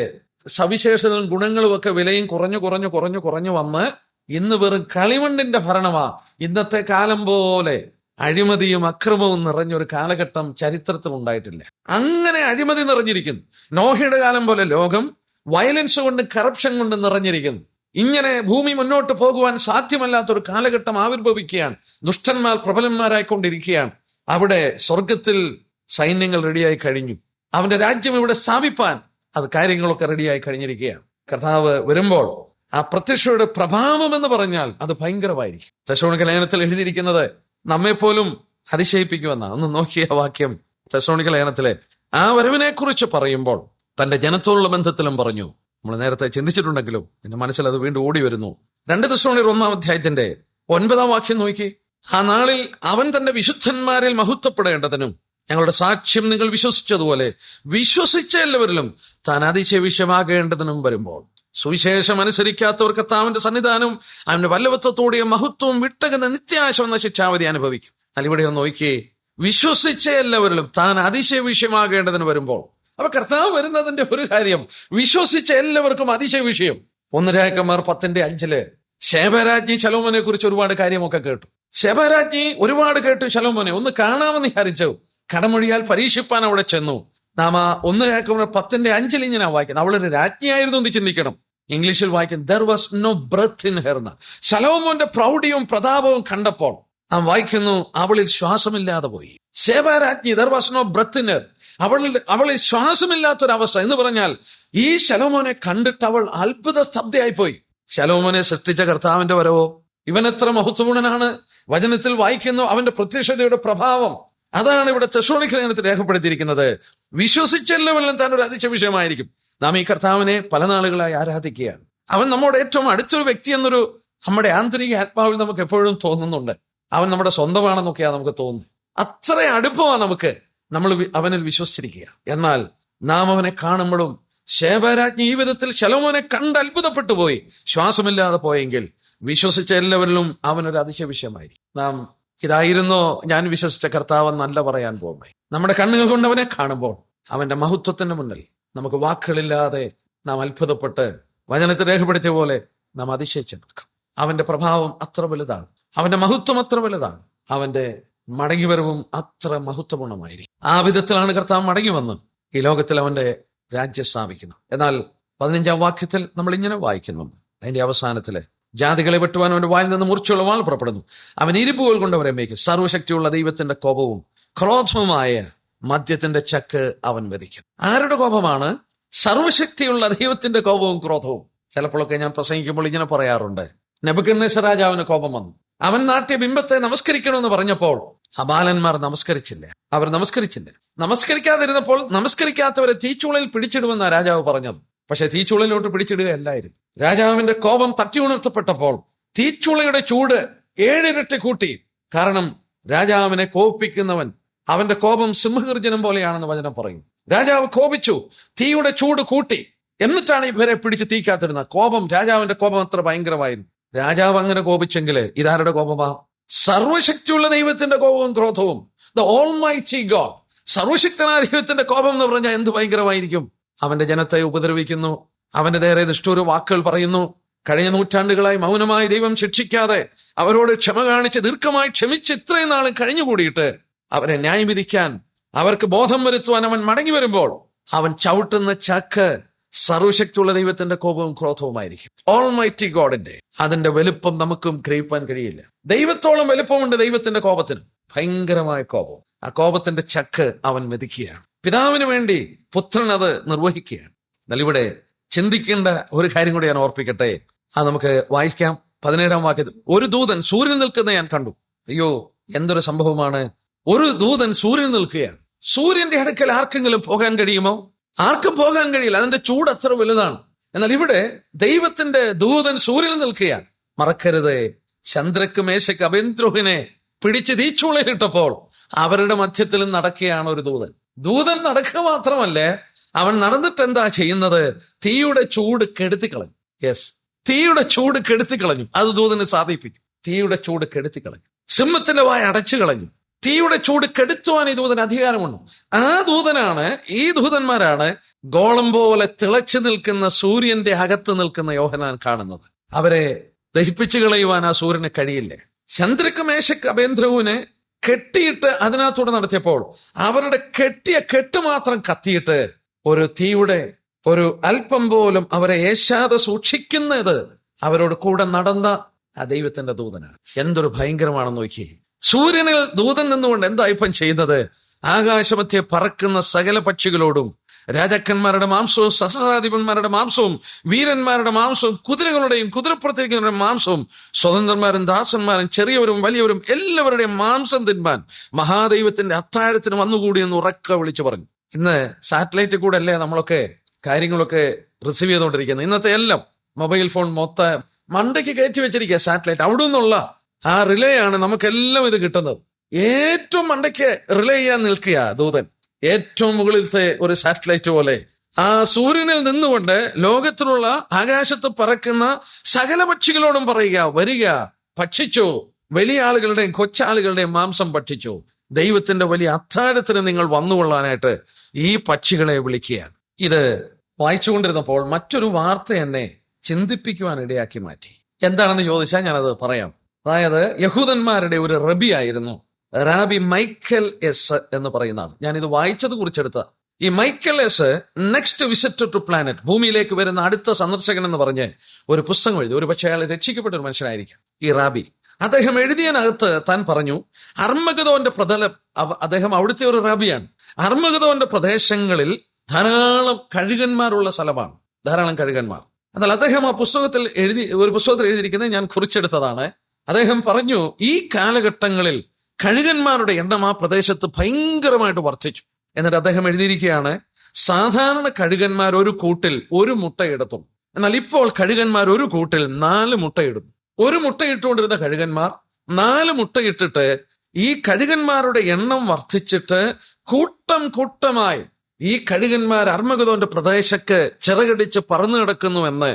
സവിശേഷതകളും ഗുണങ്ങളും ഒക്കെ വിലയും കുറഞ്ഞു വന്ന് ഇന്ന് വെറും കളിമണ്ണിന്റെ ഭരണമാ. ഇന്നത്തെ കാലം പോലെ അഴിമതിയും അക്രമവും നിറഞ്ഞൊരു കാലഘട്ടം ചരിത്രത്തിൽ ഉണ്ടായിട്ടില്ല. അങ്ങനെ അഴിമതി നിറഞ്ഞിരിക്കുന്നു. നോഹയുടെ കാലം പോലെ ലോകം വയലൻസ് കൊണ്ട്, കറപ്ഷൻ കൊണ്ട് നിറഞ്ഞിരിക്കുന്നു. ഇങ്ങനെ ഭൂമി മുന്നോട്ട് പോകുവാൻ സാധ്യമല്ലാത്തൊരു കാലഘട്ടം ആവിർഭവിക്കുകയാണ്. ദുഷ്ടന്മാർ പ്രബലന്മാരായിക്കൊണ്ടിരിക്കുകയാണ്. അവിടെ സ്വർഗത്തിൽ സൈന്യങ്ങൾ റെഡിയായി കഴിഞ്ഞു. അവന്റെ രാജ്യം ഇവിടെ സ്ഥാപിപ്പാൻ അത് കാര്യങ്ങളൊക്കെ റെഡിയായി കഴിഞ്ഞിരിക്കുകയാണ്. കർത്താവ് വരുമ്പോൾ ആ പ്രത്യക്ഷയുടെ പ്രഭാവം എന്ന് പറഞ്ഞാൽ അത് ഭയങ്കരമായിരിക്കും. തെസ്സലോനിക്ക ലേഖനത്തിൽ എഴുതിയിരിക്കുന്നത് നമ്മെപ്പോലും അതിശയിപ്പിക്കുമെന്ന. ഒന്ന് നോക്കിയ വാക്യം തെസ്സലോനിക്ക ലേഖനത്തിലെ ആ വരവിനെ കുറിച്ച് പറയുമ്പോൾ തന്റെ ജനത്തോടുള്ള ബന്ധത്തിലും പറഞ്ഞു. നമ്മൾ നേരത്തെ ചിന്തിച്ചിട്ടുണ്ടെങ്കിലും എന്റെ മനസ്സിൽ അത് വീണ്ടും ഓടി വരുന്നു. 2 തെസ്സലോനിക്കർ 1-ാം അധ്യായത്തിന്റെ 9-ാം വാക്യം നോക്കി. ആ നാളിൽ അവൻ തന്റെ വിശുദ്ധന്മാരിൽ മഹത്വപ്പെടേണ്ടതിനും ഞങ്ങളുടെ സാക്ഷ്യം നിങ്ങൾ വിശ്വസിച്ചതുപോലെ വിശ്വസിച്ച എല്ലാവരിലും താൻ അതിശയവിഷയമാകേണ്ടതിനും വരുമ്പോൾ സുവിശേഷം അനുസരിക്കാത്തവർ കർത്താവിന്റെ സന്നിധാനവും അവന്റെ വല്ലഭത്വത്തോടെയും മഹത്വവും വിട്ടകുന്ന നിത്യാശം എന്ന ശിക്ഷാവധി അനുഭവിക്കും. എന്നാൽ ഇവിടെ ഒന്ന് നോക്കിയേ, വിശ്വസിച്ച എല്ലാവരിലും താൻ അതിശയവിഷയമാകേണ്ടതിന് വരുമ്പോൾ. അപ്പൊ കർത്താവ് വരുന്നതിന്റെ ഒരു കാര്യം, വിശ്വസിച്ച എല്ലാവർക്കും അതിശയ വിഷയം. 1 രാജാക്കന്മാർ 10:5 ശേബരാജ്ഞി ശലോമോനെ കുറിച്ച് ഒരുപാട് കാര്യമൊക്കെ കേട്ടു. ശേബരാജ്ഞി ഒരുപാട് കേട്ടു. ശലോമോനെ ഒന്ന് കാണാമെന്ന് വിചാരിച്ചു. കടമൊഴിയാൽ പരീക്ഷിപ്പാൻ അവിടെ ചെന്നു. നാം ആ 1 രാജാക്കന്മാർ 10:5 ഇങ്ങനെ വായിക്കുന്നത്. അവളൊരു രാജ്ഞിയായിരുന്നു എന്ന് ചിന്തിക്കണം. ഇംഗ്ലീഷിൽ വായിക്കും there was no breath in her. ശലോമോന്റെ പ്രൗഢിയും പ്രതാപവും കണ്ടപ്പോൾ നാം വായിക്കുന്നു അവളിൽ ശ്വാസമില്ലാതെ പോയി. ശേബരാജ്ഞി there was no breath in her. അവളിൽ ശ്വാസമില്ലാത്തൊരവസ്ഥ എന്ന് പറഞ്ഞാൽ ഈ ശലോമോനെ കണ്ടിട്ട് അവൾ അത്ഭുത സ്തബ്ധയായി പോയി. ശലോമോനെ സൃഷ്ടിച്ച കർത്താവിന്റെ വരവോ, ഇവൻ എത്ര മഹത്വപൂർണനാണ്. വചനത്തിൽ വായിക്കുന്നു അവന്റെ പ്രത്യക്ഷതയുടെ പ്രഭാവം. അതാണ് ഇവിടെ തെസ്സലോനിക്ക ലേഖനത്തിൽ രേഖപ്പെടുത്തിയിരിക്കുന്നത്. വിശ്വസിച്ചെല്ലാവരിലും താൻ ഒരു അതിശയ വിഷയമായിരിക്കും. നാം ഈ കർത്താവിനെ പല നാളുകളായി ആരാധിക്കുകയാണ്. അവൻ നമ്മുടെ ഏറ്റവും അടുത്തൊരു വ്യക്തി എന്നൊരു നമ്മുടെ ആന്തരിക ആത്മാവിൽ നമുക്ക് എപ്പോഴും തോന്നുന്നുണ്ട്. അവൻ നമ്മുടെ സ്വന്തമാണെന്നൊക്കെയാണ് നമുക്ക് തോന്നുന്നത്. അത്ര അടുപ്പമാണ് നമുക്ക്. നമ്മൾ അവനിൽ വിശ്വസിച്ചിരിക്കുക. എന്നാൽ നാം അവനെ കാണുമ്പോഴും ശേബരാജ്ഞി ഈ വിധത്തിൽ ശലോമോനെ കണ്ട് അത്ഭുതപ്പെട്ടു പോയി. ശ്വാസമില്ലാതെ പോയെങ്കിൽ വിശ്വസിച്ച എല്ലാവരിലും അവനൊരു അതിശയ വിഷയമായിരിക്കും. നാം ഇതായിരുന്നോ ഞാൻ വിശ്വസിച്ച കർത്താവ് എന്നല്ല പറയാൻ പോകുന്നത്. നമ്മുടെ കണ്ണുകൾ കൊണ്ട് അവനെ കാണുമ്പോൾ അവന്റെ മഹത്വത്തിന് മുന്നിൽ നമുക്ക് വാക്കുകളില്ലാതെ നാം അത്ഭുതപ്പെട്ട് വചനത്തിൽ രേഖപ്പെടുത്തിയ പോലെ നാം അതിശയിച്ചു നിൽക്കും. അവന്റെ പ്രഭാവം അത്ര വലുതാണ്. അവന്റെ മഹത്വം അത്ര വലുതാണ്. അവന്റെ മടങ്ങിവരവും അത്ര മഹത്വപൂർണമായിരിക്കും. ആ വിധത്തിലാണ് കർത്താവ് മടങ്ങി വന്ന് ഈ ലോകത്തിൽ അവന്റെ രാജ്യം സ്ഥാപിക്കുന്നത്. എന്നാൽ 15-ാം വാക്യത്തിൽ നമ്മൾ ഇങ്ങനെ വായിക്കുന്നു. അതിന്റെ അവസാനത്തില് ജാതികളെ വെട്ടുവാൻ അവന്റെ വായിൽ നിന്ന് മൂർച്ചയുള്ള വാൾ പുറപ്പെടുന്നു. അവൻ ഇരുമ്പുകൾ കൊണ്ട് അവരെ മേയ്ക്കും. സർവശക്തിയുള്ള ദൈവത്തിന്റെ കോപവും ക്രോധവുമായ മദ്യത്തിന്റെ ചക്ക് അവൻ മെതിക്കും. ആരുടെ കോപമാണ്? സർവശക്തിയുള്ള ദൈവത്തിന്റെ കോപവും ക്രോധവും. ചിലപ്പോഴൊക്കെ ഞാൻ പ്രസംഗിക്കുമ്പോൾ ഇങ്ങനെ പറയാറുണ്ട്, നെബൂഖദ്നേസർ രാജാവിന് കോപം വന്നു. അവൻ നാട്യ ബിംബത്തെ നമസ്കരിക്കണമെന്ന് പറഞ്ഞപ്പോൾ ആ ബാലന്മാർ നമസ്കരിച്ചില്ല. നമസ്കരിക്കാതിരുന്നപ്പോൾ നമസ്കരിക്കാത്തവരെ തീച്ചൂളയിൽ പിടിച്ചിടുമെന്നാ രാജാവ് പറഞ്ഞത്. പക്ഷെ തീച്ചൂളയിലോട്ട് പിടിച്ചിടുകയല്ലായിരുന്നു. രാജാവിന്റെ കോപം തട്ടി ഉണർത്തപ്പെട്ടപ്പോൾ തീച്ചൂളയുടെ ചൂട് 7 ഇരട്ടി കൂട്ടി. കാരണം രാജാവിനെ കോപിപ്പിക്കുന്നവൻ, അവന്റെ കോപം സിംഹഗർജനം പോലെയാണെന്ന് വചനം പറയും. രാജാവ് കോപിച്ചു, തീയുടെ ചൂട് കൂട്ടി. എന്നിട്ടാണ് ഇവരെ പിടിച്ച് തീക്കാത്തിരുന്നത്. രാജാവിന്റെ കോപം അത്ര ഭയങ്കരമായിരുന്നു. രാജാവ് അങ്ങനെ കോപിച്ചെങ്കിൽ ഇതാരുടെ കോപമാ? സർവശക്തിയുള്ള ദൈവത്തിന്റെ കോപവും ക്രോധവും. The almighty God. സർവശക്തനായ ദൈവത്തിന്റെ കോപം എന്ന് പറഞ്ഞാൽ എന്ത് ഭയങ്കരമായിരിക്കും. അവന്റെ ജനത്തെ ഉപദ്രവിക്കുന്നു, അവന്റെ നേരെ നിഷ്ഠൂര വാക്കുകൾ പറയുന്നു. കഴിഞ്ഞ നൂറ്റാണ്ടുകളായി മൗനമായി ദൈവം ശിക്ഷിക്കാതെ അവരോട് ക്ഷമ കാണിച്ച് ദീർഘമായി ക്ഷമിച്ച് ഇത്രയും നാളും കഴിഞ്ഞുകൂടിയിട്ട് അവരെ ന്യായം വിധിക്കാൻ, അവർക്ക് ബോധം വരുത്തുവാൻ അവൻ മടങ്ങി വരുമ്പോൾ അവൻ ചവിട്ടുന്ന ചക്ക് സർവശക്തിയുള്ള ദൈവത്തിന്റെ കോപവും ക്രോധവുമായിരിക്കും. ഓൾമൈറ്റി ഗോഡിന്റെ. അതിന്റെ വലുപ്പം നമുക്കും ഗ്രഹിക്കാൻ കഴിയില്ല. ദൈവത്തോളം വലുപ്പമുണ്ട് ദൈവത്തിന്റെ കോപത്തിന്. ഭയങ്കരമായ കോപം. ആ കോപത്തിന്റെ ചക്ക് അവൻ മെതിക്കുകയാണ്. പിതാവിന് വേണ്ടി പുത്രൻ അത് നിർവഹിക്കുകയാണ്. എന്നാൽ ഇവിടെ ചിന്തിക്കേണ്ട ഒരു കാര്യം കൂടി ഞാൻ ഓർപ്പിക്കട്ടെ. അത് നമുക്ക് വായിക്കാം. 17-ാം വാക്യത്തിൽ, ഒരു ദൂതൻ സൂര്യൻ നിൽക്കുന്ന ഞാൻ കണ്ടു. അയ്യോ, എന്തൊരു സംഭവമാണ്! ഒരു ദൂതൻ സൂര്യൻ നിൽക്കുകയാണ്. സൂര്യന്റെ അടുക്കൽ ആർക്കെങ്കിലും പോകാൻ കഴിയുമോ? ആർക്കും പോകാൻ കഴിയില്ല. അതിന്റെ ചൂട് അത്ര വലുതാണ്. എന്നാൽ ഇവിടെ ദൈവത്തിന്റെ ദൂതൻ സൂര്യൻ നിൽക്കുകയാണ്. മറക്കരുത്, ചന്ദ്രക്ക് മേശക്ക് അബേദ്രോഹിനെ പിടിച്ച് തീച്ചൂളയിലിട്ടപ്പോൾ അവരുടെ മധ്യത്തിൽ നടക്കുകയാണ് ഒരു ദൂതൻ. ദൂതൻ നടക്കുക മാത്രമല്ല, അവൻ നടന്നിട്ട് എന്താ ചെയ്യുന്നത്? തീയുടെ ചൂട് കെടുത്തിക്കളഞ്ഞു. യെസ്, തീയുടെ ചൂട് കെടുത്തിക്കളഞ്ഞു. അത് ദൂതന് സാധിപ്പിക്കും. തീയുടെ ചൂട് കെടുത്തിക്കളഞ്ഞു. സിംഹത്തിന്റെ വായ അടച്ചു കളഞ്ഞു. തീയുടെ ചൂട് കെടുത്തുവാൻ ഈ ദൂതന് അധികാരമുണ്ട്. ആ ദൂതനാണ്, ഈ ദൂതന്മാരാണ് ഗോളം പോലെ തിളച്ചു നിൽക്കുന്ന സൂര്യന്റെ അകത്ത് നിൽക്കുന്ന യോഹന്നാൻ കാണുന്നത്. അവരെ ദഹിപ്പിച്ചു കളയുവാൻ ആ സൂര്യന് കഴിയില്ല. ചന്ദ്രക്ക് മേശക്ക് അബേദ്രോഹിനെ കെട്ടിയിട്ട് അതിനകത്തൂടെ നടത്തിയപ്പോൾ അവരുടെ കെട്ടിയ കെട്ട് മാത്രം കത്തിയിട്ട് ഒരു തീയുടെ ഒരു അല്പം പോലും അവരെ ഏശാതെ സൂക്ഷിക്കുന്നത് അവരോട് കൂടെ നടന്ന ആ ദൈവത്തിന്റെ ദൂതനാണ്. എന്തൊരു ഭയങ്കരമാണെന്ന് നോക്കി. സൂര്യനിൽ ദൂതൻ നിന്നുകൊണ്ട് എന്താ ഇപ്പം ചെയ്യുന്നത്? ആകാശമധ്യെ പറക്കുന്ന സകല പക്ഷികളോടും, രാജാക്കന്മാരുടെ മാംസവും സഹസ്രാധിപന്മാരുടെ മാംസവും വീരന്മാരുടെ മാംസവും കുതിരകളുടെയും കുതിരപ്പുറത്തിരിക്കുന്നവരുടെ മാംസവും സ്വതന്ത്രന്മാരും ദാസന്മാരും ചെറിയവരും വലിയവരും എല്ലാവരുടെയും മാംസം തിന്മാൻ മഹാദൈവത്തിന്റെ അത്താഴത്തിന് വന്നുകൂടി എന്ന് ഉറക്കെ വിളിച്ചു പറഞ്ഞു. ഇന്ന് സാറ്റലൈറ്റ് കൂടെ അല്ലേ നമ്മളൊക്കെ കാര്യങ്ങളൊക്കെ റിസീവ് ചെയ്തുകൊണ്ടിരിക്കുന്നത്. ഇന്നത്തെ എല്ലാം മൊബൈൽ ഫോൺ മൊത്തം മണ്ടയ്ക്ക് കയറ്റി വെച്ചിരിക്കുക സാറ്റലൈറ്റ്. അവിടെ നിന്നുള്ള ആ റിലേ ആണ് നമുക്കെല്ലാം ഇത് കിട്ടുന്നത്. ഏറ്റവും മണ്ടയ്ക്ക് റിലേ ചെയ്യാൻ നിൽക്കുക ദൂതൻ. ഏറ്റവും മുകളിലത്തെ ഒരു സാറ്റലൈറ്റ് പോലെ ആ സൂര്യനിൽ നിന്നുകൊണ്ട് ലോകത്തിലുള്ള ആകാശത്ത് പറക്കുന്ന സകല പക്ഷികളോടും പറയുക, വരിക, ഭക്ഷിച്ചു, വലിയ ആളുകളുടെയും കൊച്ചാളുകളുടെയും മാംസം ഭക്ഷിച്ചു. ദൈവത്തിന്റെ വലിയ അത്താഴത്തിന് നിങ്ങൾ വന്നുകൊള്ളാനായിട്ട് ഈ പക്ഷികളെ വിളിക്കുകയാണ്. ഇത് വായിച്ചുകൊണ്ടിരുന്നപ്പോൾ മറ്റൊരു വാർത്ത എന്നെ ചിന്തിപ്പിക്കുവാൻ ഇടയാക്കി മാറ്റി. എന്താണെന്ന് ചോദിച്ചാൽ ഞാനത് പറയാം. അതായത് യഹൂദന്മാരുടെ ഒരു റബി ആയിരുന്നു റാബി മൈക്കൽ എസ് എന്ന് പറയുന്നതാണ്. ഞാനിത് വായിച്ചത് കുറിച്ചെടുത്ത ഈ Michael S next visit to planet, ഭൂമിയിലേക്ക് വരുന്ന അടുത്ത സന്ദർശകൻ എന്ന് പറഞ്ഞ് ഒരു പുസ്തകം എഴുതി. ഒരു പക്ഷേ അയാൾ രക്ഷിക്കപ്പെട്ട ഒരു മനുഷ്യനായിരിക്കും ഈ റാബി. അദ്ദേഹം എഴുതിയതിനകത്ത് താൻ പറഞ്ഞു, അർമ്മഗദോന്റെ അദ്ദേഹം അവിടുത്തെ ഒരു റാബിയാണ്. അർമ്മഗദോന്റെ പ്രദേശങ്ങളിൽ ധാരാളം കഴുകന്മാരുള്ള സ്ഥലമാണ്, ധാരാളം കഴുകന്മാർ. എന്നാൽ അദ്ദേഹം ആ പുസ്തകത്തിൽ ഒരു പുസ്തകത്തിൽ എഴുതിയിരിക്കുന്നത് ഞാൻ കുറിച്ചെടുത്തതാണ്. അദ്ദേഹം പറഞ്ഞു, ഈ കാലഘട്ടങ്ങളിൽ കഴുകന്മാരുടെ എണ്ണം ആ പ്രദേശത്ത് ഭയങ്കരമായിട്ട് വർദ്ധിച്ചു. എന്നിട്ട് അദ്ദേഹം എഴുതിയിരിക്കുകയാണ്, സാധാരണ കഴുകന്മാർ ഒരു കൂട്ടിൽ ഒരു മുട്ടയിടത്തും, എന്നാൽ ഇപ്പോൾ കഴുകന്മാർ ഒരു കൂട്ടിൽ 4 മുട്ടയിടുന്നു. ഒരു മുട്ടയിട്ടുകൊണ്ടിരുന്ന കഴുകന്മാർ 4 മുട്ടയിട്ടിട്ട് ഈ കഴുകന്മാരുടെ എണ്ണം വർദ്ധിച്ചിട്ട് കൂട്ടം കൂട്ടമായി ഈ കഴുകന്മാർ അർമ്മഗദോന്റെ പ്രദേശത്ത് ചിറകടിച്ച് പറന്നു കിടക്കുന്നുവെന്ന്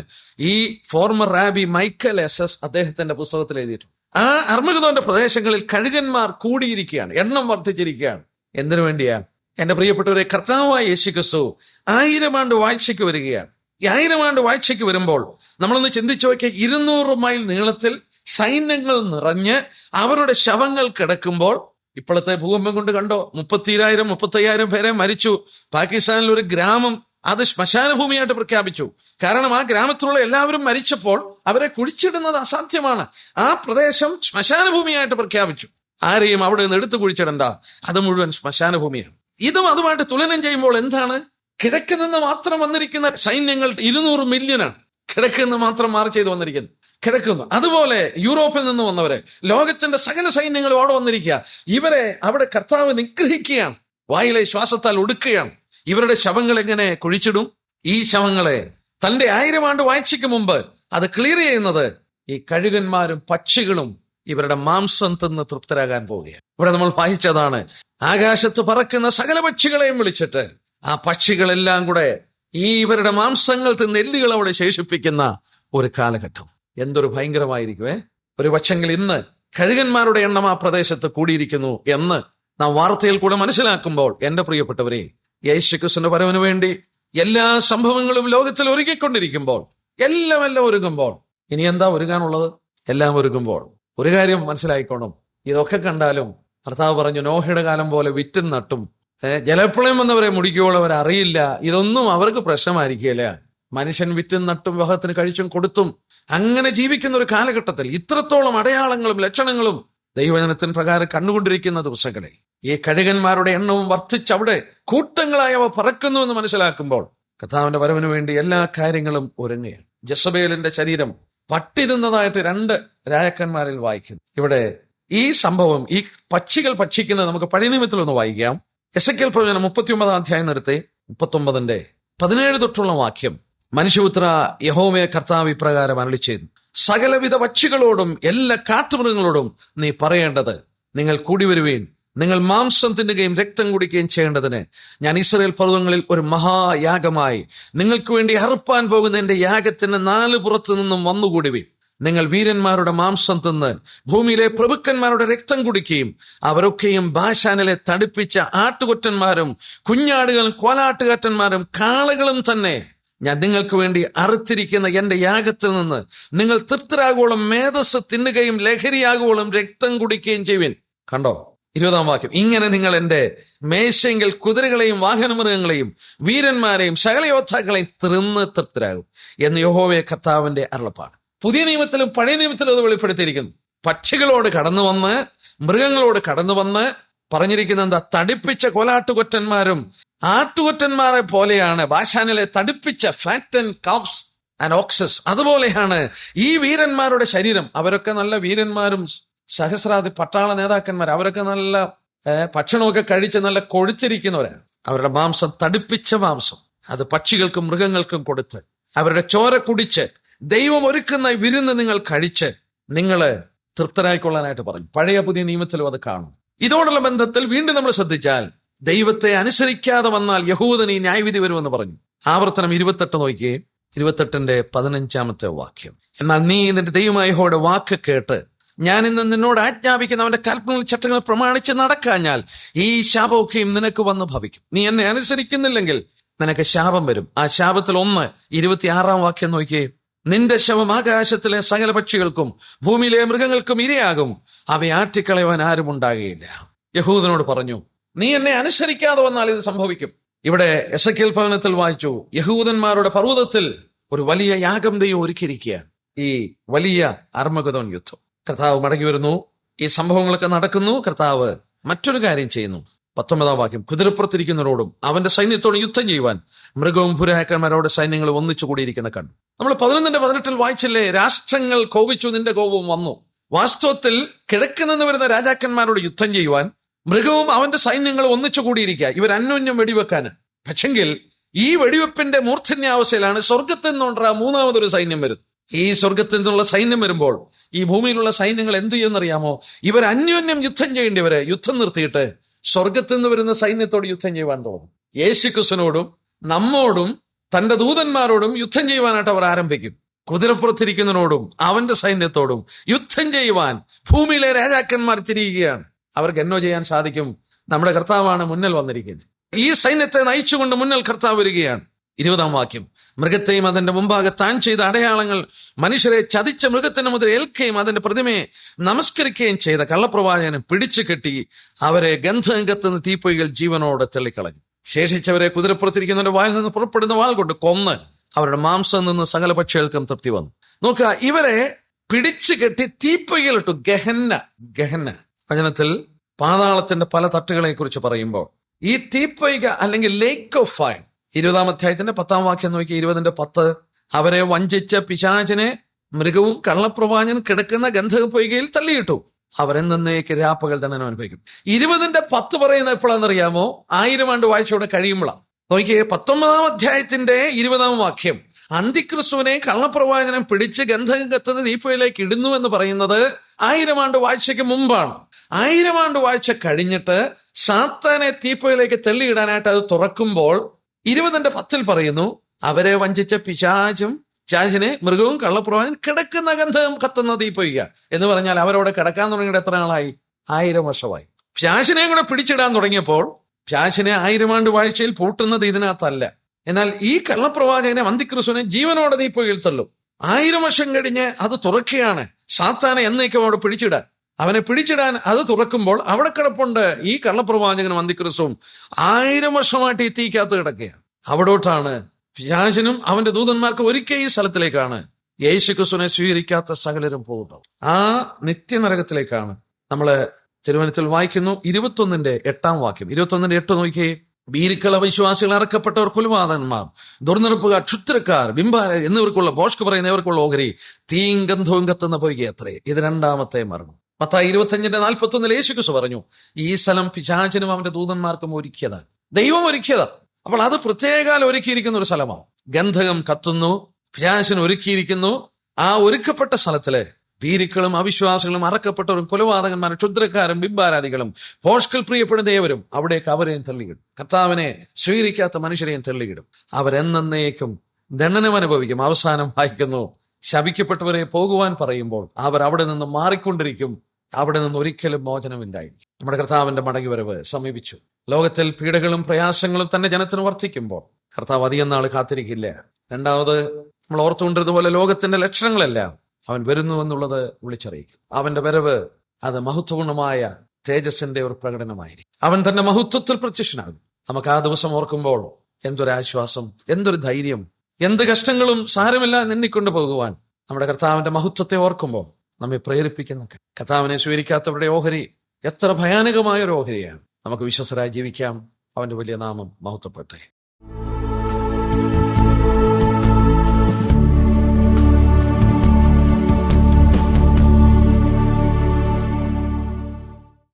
ഈ former rabi Michael S S അദ്ദേഹത്തിന്റെ പുസ്തകത്തിൽ എഴുതിയിട്ടുണ്ട്. ആ അർമ്മഗദോന്റെ പ്രദേശങ്ങളിൽ കഴുകന്മാർ കൂടിയിരിക്കുകയാണ്, എണ്ണം വർദ്ധിച്ചിരിക്കുകയാണ്. എന്തിനു വേണ്ടിയാ? എന്റെ പ്രിയപ്പെട്ടവരെ, കർത്താവായ യേശുക്രിസ്തു 1000 ആണ്ട് വാഴ്ചയ്ക്ക് വരികയാണ്. ഈ 1000 ആണ്ട് വാഴ്ചയ്ക്ക് വരുമ്പോൾ നമ്മളൊന്ന് ചിന്തിച്ചു നോക്കിയാൽ 200 മൈൽ നീളത്തിൽ സൈന്യങ്ങൾ നിറഞ്ഞ് അവരുടെ ശവങ്ങൾ കിടക്കുമ്പോൾ, ഇപ്പോഴത്തെ ഭൂകമ്പം കൊണ്ട് കണ്ടോ, 30,000-35,000 പേരെ മരിച്ചു. പാകിസ്ഥാനിൽ ഒരു ഗ്രാമം അത് ശ്മശാന ഭൂമിയായിട്ട് പ്രഖ്യാപിച്ചു. കാരണം ആ ഗ്രാമത്തിലുള്ള എല്ലാവരും മരിച്ചപ്പോൾ അവരെ കുഴിച്ചിടുന്നത് അസാധ്യമാണ്. ആ പ്രദേശം ശ്മശാന ഭൂമിയായിട്ട് പ്രഖ്യാപിച്ചു. ആരെയും അവിടെ നിന്ന് എടുത്തു കുഴിച്ചിടണ്ട, അത് മുഴുവൻ ശ്മശാന ഭൂമിയാണ്. ഇതും അതുമായിട്ട് തുലനം ചെയ്യുമ്പോൾ എന്താണ്? കിഴക്ക് നിന്ന് മാത്രം വന്നിരിക്കുന്ന സൈന്യങ്ങൾ 200 മില്യനാണ്. കിഴക്ക് നിന്ന് മാത്രം മാർച്ച് ചെയ്ത് വന്നിരിക്കുന്നത് കിഴക്കുന്നു. അതുപോലെ യൂറോപ്പിൽ നിന്ന് വന്നവരെ, ലോകത്തിന്റെ സകല സൈന്യങ്ങളും അവിടെ വന്നിരിക്കുക. ഇവരെ അവിടെ കർത്താവ് നിഗ്രഹിക്കുകയാണ്, വായിലെ ശ്വാസത്താൽ ഒടുക്കുകയാണ്. ഇവരുടെ ശവങ്ങൾ എങ്ങനെ കുഴിച്ചിടും? ഈ ശവങ്ങളെ തന്റെ 1000 ആണ്ട് വാഴ്ചയ്ക്ക് മുമ്പ് അത് ക്ലിയർ ചെയ്യുന്നത് ഈ കഴുകന്മാരും പക്ഷികളും ഇവരുടെ മാംസം തിന്ന് തൃപ്തരാകാൻ പോവുകയാണ്. ഇവിടെ നമ്മൾ വായിച്ചതാണ്, ആകാശത്ത് പറക്കുന്ന സകല പക്ഷികളെയും വിളിച്ചിട്ട് ആ പക്ഷികളെല്ലാം കൂടെ ഈ ഇവരുടെ മാംസങ്ങൾ തിന്ന് എല്ലുകൾ അവിടെ ശേഷിപ്പിക്കുന്ന ഒരു കാലഘട്ടം. എന്തൊരു ഭയങ്കരമായിരിക്കുമേ! ഒരു പക്ഷെങ്കിൽ ഇന്ന് കഴുകന്മാരുടെ എണ്ണം ആ പ്രദേശത്ത് കൂടിയിരിക്കുന്നു എന്ന് നാം വാർത്തയിൽ കൂടെ മനസ്സിലാക്കുമ്പോൾ, എന്റെ പ്രിയപ്പെട്ടവരെ, യേശുക്രിസ്തുവിന്റെ വരവിന് വേണ്ടി എല്ലാ സംഭവങ്ങളും ലോകത്തിൽ ഒരുങ്ങിക്കൊണ്ടിരിക്കുമ്പോൾ, എല്ലാം ഒരുങ്ങുമ്പോൾ, ഇനി എന്താ ഒരുങ്ങാനുള്ളത്? എല്ലാം ഒരുങ്ങുമ്പോൾ ഒരു കാര്യം മനസ്സിലായിക്കോണം, ഇതൊക്കെ കണ്ടാലും കർത്താവ് പറഞ്ഞു, നോഹയുടെ കാലം പോലെ വിറ്റും നട്ടും ജലപ്രളയം വന്നവരെ മുടിക്കുമ്പോൾ അവർ അറിയില്ല. ഇതൊന്നും അവർക്ക് പ്രശ്നമായിരിക്കില്ല. മനുഷ്യൻ വിറ്റും നട്ടും വിവാഹത്തിന് കഴിച്ചും കൊടുത്തും അങ്ങനെ ജീവിക്കുന്ന ഒരു കാലഘട്ടത്തിൽ ഇത്രത്തോളം അടയാളങ്ങളും ലക്ഷണങ്ങളും ദൈവജനത്തിന് പ്രകാരം കണ്ടുകൊണ്ടിരിക്കുന്ന ദിവസങ്ങളിൽ ഈ കഴുകന്മാരുടെ എണ്ണവും വർദ്ധിച്ചവിടെ കൂട്ടങ്ങളായി അവ പറക്കുന്നു എന്ന് മനസ്സിലാക്കുമ്പോൾ കർത്താവിന്റെ വരവിന് വേണ്ടി എല്ലാ കാര്യങ്ങളും ഒരുങ്ങുകയാണ്. ജസബേലിന്റെ ശരീരം പട്ടി തിന്നതായിട്ട് 2 രാജാക്കന്മാരിൽ വായിക്കുന്നു. ഇവിടെ ഈ സംഭവം, ഈ പക്ഷികൾ ഭക്ഷിക്കുന്നത് നമുക്ക് പഴയ നിയമത്തിൽ ഒന്ന് വായിക്കാം. എസെക്കിയേൽ പ്രവചനം 39 അധ്യായം നിർത്തി 39:17 തൊട്ടുള്ള വാക്യം. മനുഷ്യപുത്ര, യഹോവയെ കർത്താവ് ഇപ്രകാരം അരുളിച്ചെയ്തു, സകലവിധ പക്ഷികളോടും എല്ലാ കാട്ടുമൃഗങ്ങളോടും നീ പറയേണ്ടത്, നിങ്ങൾ കൂടി വരുവീൻ, നിങ്ങൾ മാംസം തിന്നുകയും രക്തം കുടിക്കുകയും ചെയ്യേണ്ടതിന് ഞാൻ ഇസ്രായേൽ പർവ്വതങ്ങളിൽ ഒരു മഹായാഗമായി നിങ്ങൾക്ക് വേണ്ടി അറുപ്പാൻ പോകുന്ന എന്റെ യാഗത്തിന് 4 പുറത്തു നിന്നും വന്നുകൂടുവീൻ. നിങ്ങൾ വീരന്മാരുടെ മാംസം തിന്ന് ഭൂമിയിലെ പ്രഭുക്കന്മാരുടെ രക്തം കുടിക്കുകയും അവരൊക്കെയും ബാശാനിലെ തടിപ്പിച്ച ആട്ടുകൊറ്റന്മാരും കുഞ്ഞാടുകളും കോലാട്ടുകാറ്റന്മാരും കാളകളും തന്നെ ഞാൻ നിങ്ങൾക്ക് വേണ്ടി അറുത്തിരിക്കുന്ന എന്റെ യാഗത്തിൽ നിന്ന് നിങ്ങൾ തൃപ്തരാകുവോളം മേധസ് തിന്നുകയും ലഹരിയാകുവോളം രക്തം കുടിക്കുകയും ചെയ്യുവിൻ. കണ്ടോ 20-ാം വാക്യം. ഇങ്ങനെ നിങ്ങൾ എന്റെ മേശയെങ്കിൽ കുതിരകളെയും വാഹനമൃഗങ്ങളെയും വീരന്മാരെയും സകല യോദ്ധാക്കളെയും തിന്ന് തൃപ്തരാകും എന്ന് യഹോവയെ കർത്താവിന്റെ അരുളപ്പാട്. പുതിയ നിയമത്തിലും പഴയ നിയമത്തിലും അത് വെളിപ്പെടുത്തിയിരിക്കുന്നു. പക്ഷികളോട് കടന്നു വന്ന്, മൃഗങ്ങളോട് കടന്നു വന്ന് പറഞ്ഞിരിക്കുന്ന എന്താ? തടിപ്പിച്ച കോലാട്ടുകൊറ്റന്മാരും ആട്ടുകൊറ്റന്മാരെ പോലെയാണ് ബാശാനിലെ തടിപ്പിച്ച ഫാറ്റ് ആൻഡ് കാപ്സ് ആൻഡ് ഓക്സസ്. അതുപോലെയാണ് ഈ വീരന്മാരുടെ ശരീരം. അവരൊക്കെ നല്ല വീരന്മാരും സഹസ്രാദി പട്ടാള നേതാക്കന്മാർ, അവരൊക്കെ നല്ല ഭക്ഷണമൊക്കെ കഴിച്ച് നല്ല കൊഴുത്തിരിക്കുന്നവരാണ്. അവരുടെ മാംസം തടിപ്പിച്ച മാംസം, അത് പക്ഷികൾക്കും മൃഗങ്ങൾക്കും കൊടുത്ത് അവരുടെ ചോര കുടിച്ച് ദൈവം ഒരുക്കുന്ന വിരുന്ന് നിങ്ങൾ കഴിച്ച് നിങ്ങള് തൃപ്തരായിക്കൊള്ളാനായിട്ട് പറഞ്ഞു. പഴയ പുതിയ നിയമത്തിലും അത് കാണും. ഇതോടുള്ള ബന്ധത്തിൽ വീണ്ടും നമ്മൾ ശ്രദ്ധിച്ചാൽ, ദൈവത്തെ അനുസരിക്കാതെ വന്നാൽ യഹൂദന് ഈ ന്യായവിധി വരുമെന്ന് പറഞ്ഞു. ആവർത്തനം 28 നോക്കിയേ, 28:15 വാക്യം. എന്നാൽ നീ നിന്റെ ദൈവമായ യഹോവയുടെ വാക്ക് കേട്ട് ഞാൻ ഇന്ന് നിന്നോട് ആജ്ഞാപിക്കുന്ന അവന്റെ കൽപ്പനകൾ ചട്ടങ്ങൾ പ്രമാണിച്ച് നടക്കാഞ്ഞാൽ ഈ ശാപമൊക്കെയും നിനക്ക് വന്ന് ഭവിക്കും. നീ എന്നെ അനുസരിക്കുന്നില്ലെങ്കിൽ നിനക്ക് ശാപം വരും. ആ ശാപത്തിൽ 26-ാം വാക്യം നോക്കിയേ. നിന്റെ ശവം ആകാശത്തിലെ സകല പക്ഷികൾക്കും ഭൂമിയിലെ മൃഗങ്ങൾക്കും ഇരയാകും, അവയെ ആറ്റിക്കളയുവാൻ ആരും ഉണ്ടാകുകയില്ല. യഹൂദനോട് പറഞ്ഞു, നീ എന്നെ അനുസരിക്കാതെ വന്നാൽ ഇത് സംഭവിക്കും. ഇവിടെ എസെക്കിയേൽ ഭവനത്തിൽ വായിച്ചു, യഹൂദന്മാരുടെ പർവ്വതത്തിൽ ഒരു വലിയ യാഗം ദൈവം ഒരുക്കിയിരിക്കുകയാണ്. ഈ വലിയ അർമഗദോൻ യുദ്ധം. കർത്താവ് മടങ്ങി വരുന്നു. ഈ സംഭവങ്ങളൊക്കെ നടക്കുന്നു. കർത്താവ് മറ്റൊരു കാര്യം ചെയ്യുന്നു. 19-ാം വാക്യം. കുതിരപ്പുറത്തിരിക്കുന്നവരോടും അവന്റെ സൈന്യത്തോടും യുദ്ധം ചെയ്യുവാൻ മൃഗവും പുരാക്കന്മാരോട് സൈന്യങ്ങൾ ഒന്നിച്ചു കൂടിയിരിക്കുന്ന കണ്ടു. നമ്മൾ 11:18 വായിച്ചില്ലേ, രാഷ്ട്രങ്ങൾ കോപിച്ചു, നിന്റെ കോപവും വന്നു. വാസ്തവത്തിൽ കിഴക്ക് നിന്ന് വരുന്ന രാജാക്കന്മാരോട് യുദ്ധം ചെയ്യുവാൻ മൃഗവും അവന്റെ സൈന്യങ്ങളും ഒന്നിച്ചു കൂടിയിരിക്കുക, ഇവർ അന്യോന്യം വെടിവെക്കാന്. പക്ഷെങ്കിൽ ഈ വെടിവെപ്പിന്റെ മൂർധന്യാവസ്ഥയിലാണ് സ്വർഗത്തിൽ നിന്നുണ്ടാ 3-മതൊരു സൈന്യം വരുന്നത്. ഈ സ്വർഗത്തിൽ നിന്നുള്ള സൈന്യം വരുമ്പോൾ ഈ ഭൂമിയിലുള്ള സൈന്യങ്ങൾ എന്തു ചെയ്യുമെന്നറിയാമോ? ഇവർ അന്യോന്യം യുദ്ധം ചെയ്യേണ്ടിവരെ യുദ്ധം നിർത്തിയിട്ട് സ്വർഗത്തിൽ നിന്ന് വരുന്ന സൈന്യത്തോട് യുദ്ധം ചെയ്യുവാൻ തോന്നും. യേശുക്രിസ്തുവിനോടും നമ്മോടും തന്റെ ദൂതന്മാരോടും യുദ്ധം ചെയ്യുവാനായിട്ട് അവർ ആരംഭിക്കും. കുതിരപ്പുറത്തിരിക്കുന്നതിനോടും അവന്റെ സൈന്യത്തോടും യുദ്ധം ചെയ്യുവാൻ ഭൂമിയിലെ രാജാക്കന്മാർ തിരിയുകയാണ്. അവർക്ക് എന്നോ ചെയ്യാൻ സാധിക്കും? നമ്മുടെ കർത്താവാണ് മുന്നിൽ വന്നിരിക്കുന്നത്. ഈ സൈന്യത്തെ നയിച്ചുകൊണ്ട് മുന്നിൽ കർത്താവ് വരികയാണ്. 20-ാം വാക്യം. മൃഗത്തെയും അതിന്റെ മുമ്പാകെ താൻ ചെയ്ത അടയാളങ്ങൾ, മനുഷ്യരെ ചതിച്ച മൃഗത്തിന് മുതൽ ഏൽക്കുകയും അതിന്റെ പ്രതിമയെ നമസ്കരിക്കുകയും ചെയ്ത കള്ളപ്രവാചകനെ പിടിച്ചു കെട്ടി അവരെ ഗന്ധം കത്തുന്ന തീപ്പൊയ്കൾ ജീവനോടെ തള്ളിക്കളഞ്ഞു. ശേഷിച്ചവരെ കുതിരപ്പുറത്തിരിക്കുന്നവരുടെ വായിൽ നിന്ന് പുറപ്പെടുന്ന വാൾ കൊണ്ട് കൊന്ന് അവരുടെ മാംസം നിന്ന് സകല പക്ഷികൾക്കും തൃപ്തി വന്നു. നോക്കുക, ഇവരെ പിടിച്ചു കെട്ടി തീപ്പൊയ്യിലിട്ടു. ഗഹന്ന വചനത്തിൽ പാതാളത്തിന്റെ പല തട്ടുകളെ കുറിച്ച് പറയുമ്പോൾ ഈ തീപ്പൊയ്ക അല്ലെങ്കിൽ ലേക്ക് ഓഫ് ഫയർ, 20-ാം അധ്യായത്തിന്റെ 10-ാം വാക്യം നോക്കി, 20-10. അവരെ വഞ്ചിച്ച പിശാചിനെ മൃഗവും കള്ളപ്രവാചകനും കിടക്കുന്ന ഗന്ധകപ്പൊയ്കയിൽ തള്ളിയിട്ടു. അവരെന്നേക്ക് രാപ്പകൽ തന്നെ അനുഭവിക്കും. 20-10 പറയുന്നത് എപ്പോഴാണെന്നറിയാമോ? 1000 ആണ്ട് വാഴ്ചയോടെ കഴിയുമ്പോഴാണ്. നോക്കിയേ, 19-ാം അധ്യായത്തിന്റെ 20-ാം വാക്യം, അന്തിക്രിസ്തുവിനെ കള്ളപ്രവാചകനെ പിടിച്ച് ഗന്ധകം കത്തുന്ന തീപ്പൊയിലേക്ക് ഇടുന്നു എന്ന് പറയുന്നത് 1000 ആണ്ട് വാഴ്ചയ്ക്ക് മുമ്പാണ്. 1000 ആണ്ട് വാഴ്ച കഴിഞ്ഞിട്ട് സാത്താനെ തീപ്പൊയിലേക്ക് തള്ളിയിടാനായിട്ട് അത് തുറക്കുമ്പോൾ 20-10 പറയുന്നു, അവരെ വഞ്ചിച്ച പിശാചിനെ മൃഗവും കള്ളപ്രവാചകൻ കിടക്കുന്ന ഗന്ധകം കത്തുന്ന തീപ്പൊയ്ക എന്ന് പറഞ്ഞാൽ അവരവിടെ കിടക്കാൻ തുടങ്ങിയിട്ട് എത്ര നാളായി? 1000 വർഷമായി. പിശാചിനെ കൂടെ പിടിച്ചിടാൻ തുടങ്ങിയപ്പോൾ പിശാചിനെ 1000 ആണ്ട് വാഴ്ചയിൽ പൂട്ടുന്നത് ഇതിനകത്തല്ല. എന്നാൽ ഈ കള്ളപ്രവാചകനെ അന്തിക്രിസ്തുവിനെ ജീവനോടെ തീപ്പൊയ്കയിൽ തള്ളും. 1000 വർഷം കഴിഞ്ഞ് അത് തുറക്കുകയാണ്. സാത്താനെ എന്നേക്കും അവിടെ പിടിച്ചിടാൻ, അവനെ പിടിച്ചിടാൻ അത് തുറക്കുമ്പോൾ അവിടെ കിടപ്പുണ്ട് ഈ കള്ളപ്രവാചകനും അന്തിക്രിസ്തുവും. 1000 വർഷമായിട്ട് ഈ തീക്കകത്ത് കിടക്കുകയാണ്. അവിടോട്ടാണ് പിശാചിനും അവന്റെ ദൂതന്മാർക്ക് ഒരിക്കൽ ഈ സ്ഥലത്തിലേക്കാണ് യേശുക്രിസ്തുവിനെ സ്വീകരിക്കാത്ത സകലരും പോകുന്നത്. ആ നിത്യനരകത്തിലേക്കാണ്. നമ്മള് തിരുവനന്തപുരത്തിൽ വായിക്കുന്നു 21-8 വാക്യം. 21-8 നോക്കിയേ. ഭീരുക്കൾ, അവിശ്വാസികൾ, അറക്കപ്പെട്ടവർ, കുലപാതകന്മാർ, ദുർനിറപ്പുകാർ, ക്ഷുദ്രക്കാർ, ബിംബാര എന്നിവർക്കുള്ള, ഭോഷ്ക് പറയുന്നവർക്കുള്ള ഓഹരി തീയും ഗന്ധവും കത്തുന്ന പൊയ്കയത്രേ. ഇത് 2-ാമത്തെ മരണം. മത്തായി 25-41 യേശുക്രിസ്തു പറഞ്ഞു, ഈ സ്ഥലം പിശാചിനും അവന്റെ ദൂതന്മാർക്കും ഒരുക്കിയതാണ്, ദൈവം ഒരുക്കിയതാണ്. അപ്പോൾ അത് പ്രത്യേകാലം ഒരുക്കിയിരിക്കുന്ന ഒരു സ്ഥലമാണ്. ഗന്ധകം കത്തുന്നു, പിശാചിന് ഒരുക്കിയിരിക്കുന്നു. ആ ഒരുക്കപ്പെട്ട സ്ഥലത്തില് ഭീരുക്കളും അവിശ്വാസികളും അറക്കപ്പെട്ടവരും കൊലപാതകന്മാരും ക്ഷുദ്രക്കാരും ബിംബാരാധികളും ഭോഷ്കൽ പ്രിയപ്പെടുന്ന ഏവരും അവിടേക്ക് അവരെയും തള്ളിയിടും. കർത്താവിനെ സ്വീകരിക്കാത്ത മനുഷ്യരെയും തള്ളിയിടും. അവരെന്നേക്കും ദണ്ഡനം അനുഭവിക്കും. അവസാനം വായിക്കുന്നു, ശപിക്കപ്പെട്ടവരെ പോകുവാൻ പറയുമ്പോൾ അവർ അവിടെ നിന്ന് മാറിക്കൊണ്ടിരിക്കും. അവിടെ നിന്ന് ഒരിക്കലും മോചനമില്ലായിരിക്കും. നമ്മുടെ കർത്താവിന്റെ മടങ്ങിവരവ് സമീപിച്ചു. ലോകത്തിൽ പീഡകളും പ്രയാസങ്ങളും തന്റെ ജനത്തിന് വർദ്ധിക്കുമ്പോൾ കർത്താവ് അധികം നാൾ കാത്തിരിക്കില്ല. രണ്ടാമത് നമ്മൾ ഓർത്തുകൊണ്ടിരുന്നതുപോലെ ലോകത്തിന്റെ ലക്ഷണങ്ങളെല്ലാം അവൻ വരുന്നു എന്നുള്ളത് വിളിച്ചറിയിക്കും. അവന്റെ വരവ് അത് മഹത്വപൂർണമായ തേജസ്സിന്റെ ഒരു പ്രകടനമായിരിക്കും. അവൻ തന്റെ മഹത്വത്തിൽ പ്രത്യക്ഷനാകും. നമുക്ക് ആ ദിവസം ഓർക്കുമ്പോൾ എന്തൊരാശ്വാസം, എന്തൊരു ധൈര്യം, എന്ത് കഷ്ടങ്ങളും സാരമില്ല നിന്നിക്കൊണ്ട് പോകുവാൻ നമ്മുടെ കർത്താവിന്റെ മഹത്വത്തെ ഓർക്കുമ്പോൾ നമ്മെ പ്രേരിപ്പിക്കുന്ന കർത്താവിനെ സ്വീകരിക്കാത്തവരുടെ ഓഹരി എത്ര ഭയാനകമായ ഒരു ഓഹരിയാണ്. നമുക്ക് വിശ്വസ്തരായി ജീവിക്കാം. അവന്റെ വലിയ നാമം മഹത്വപ്പെട്ടെ.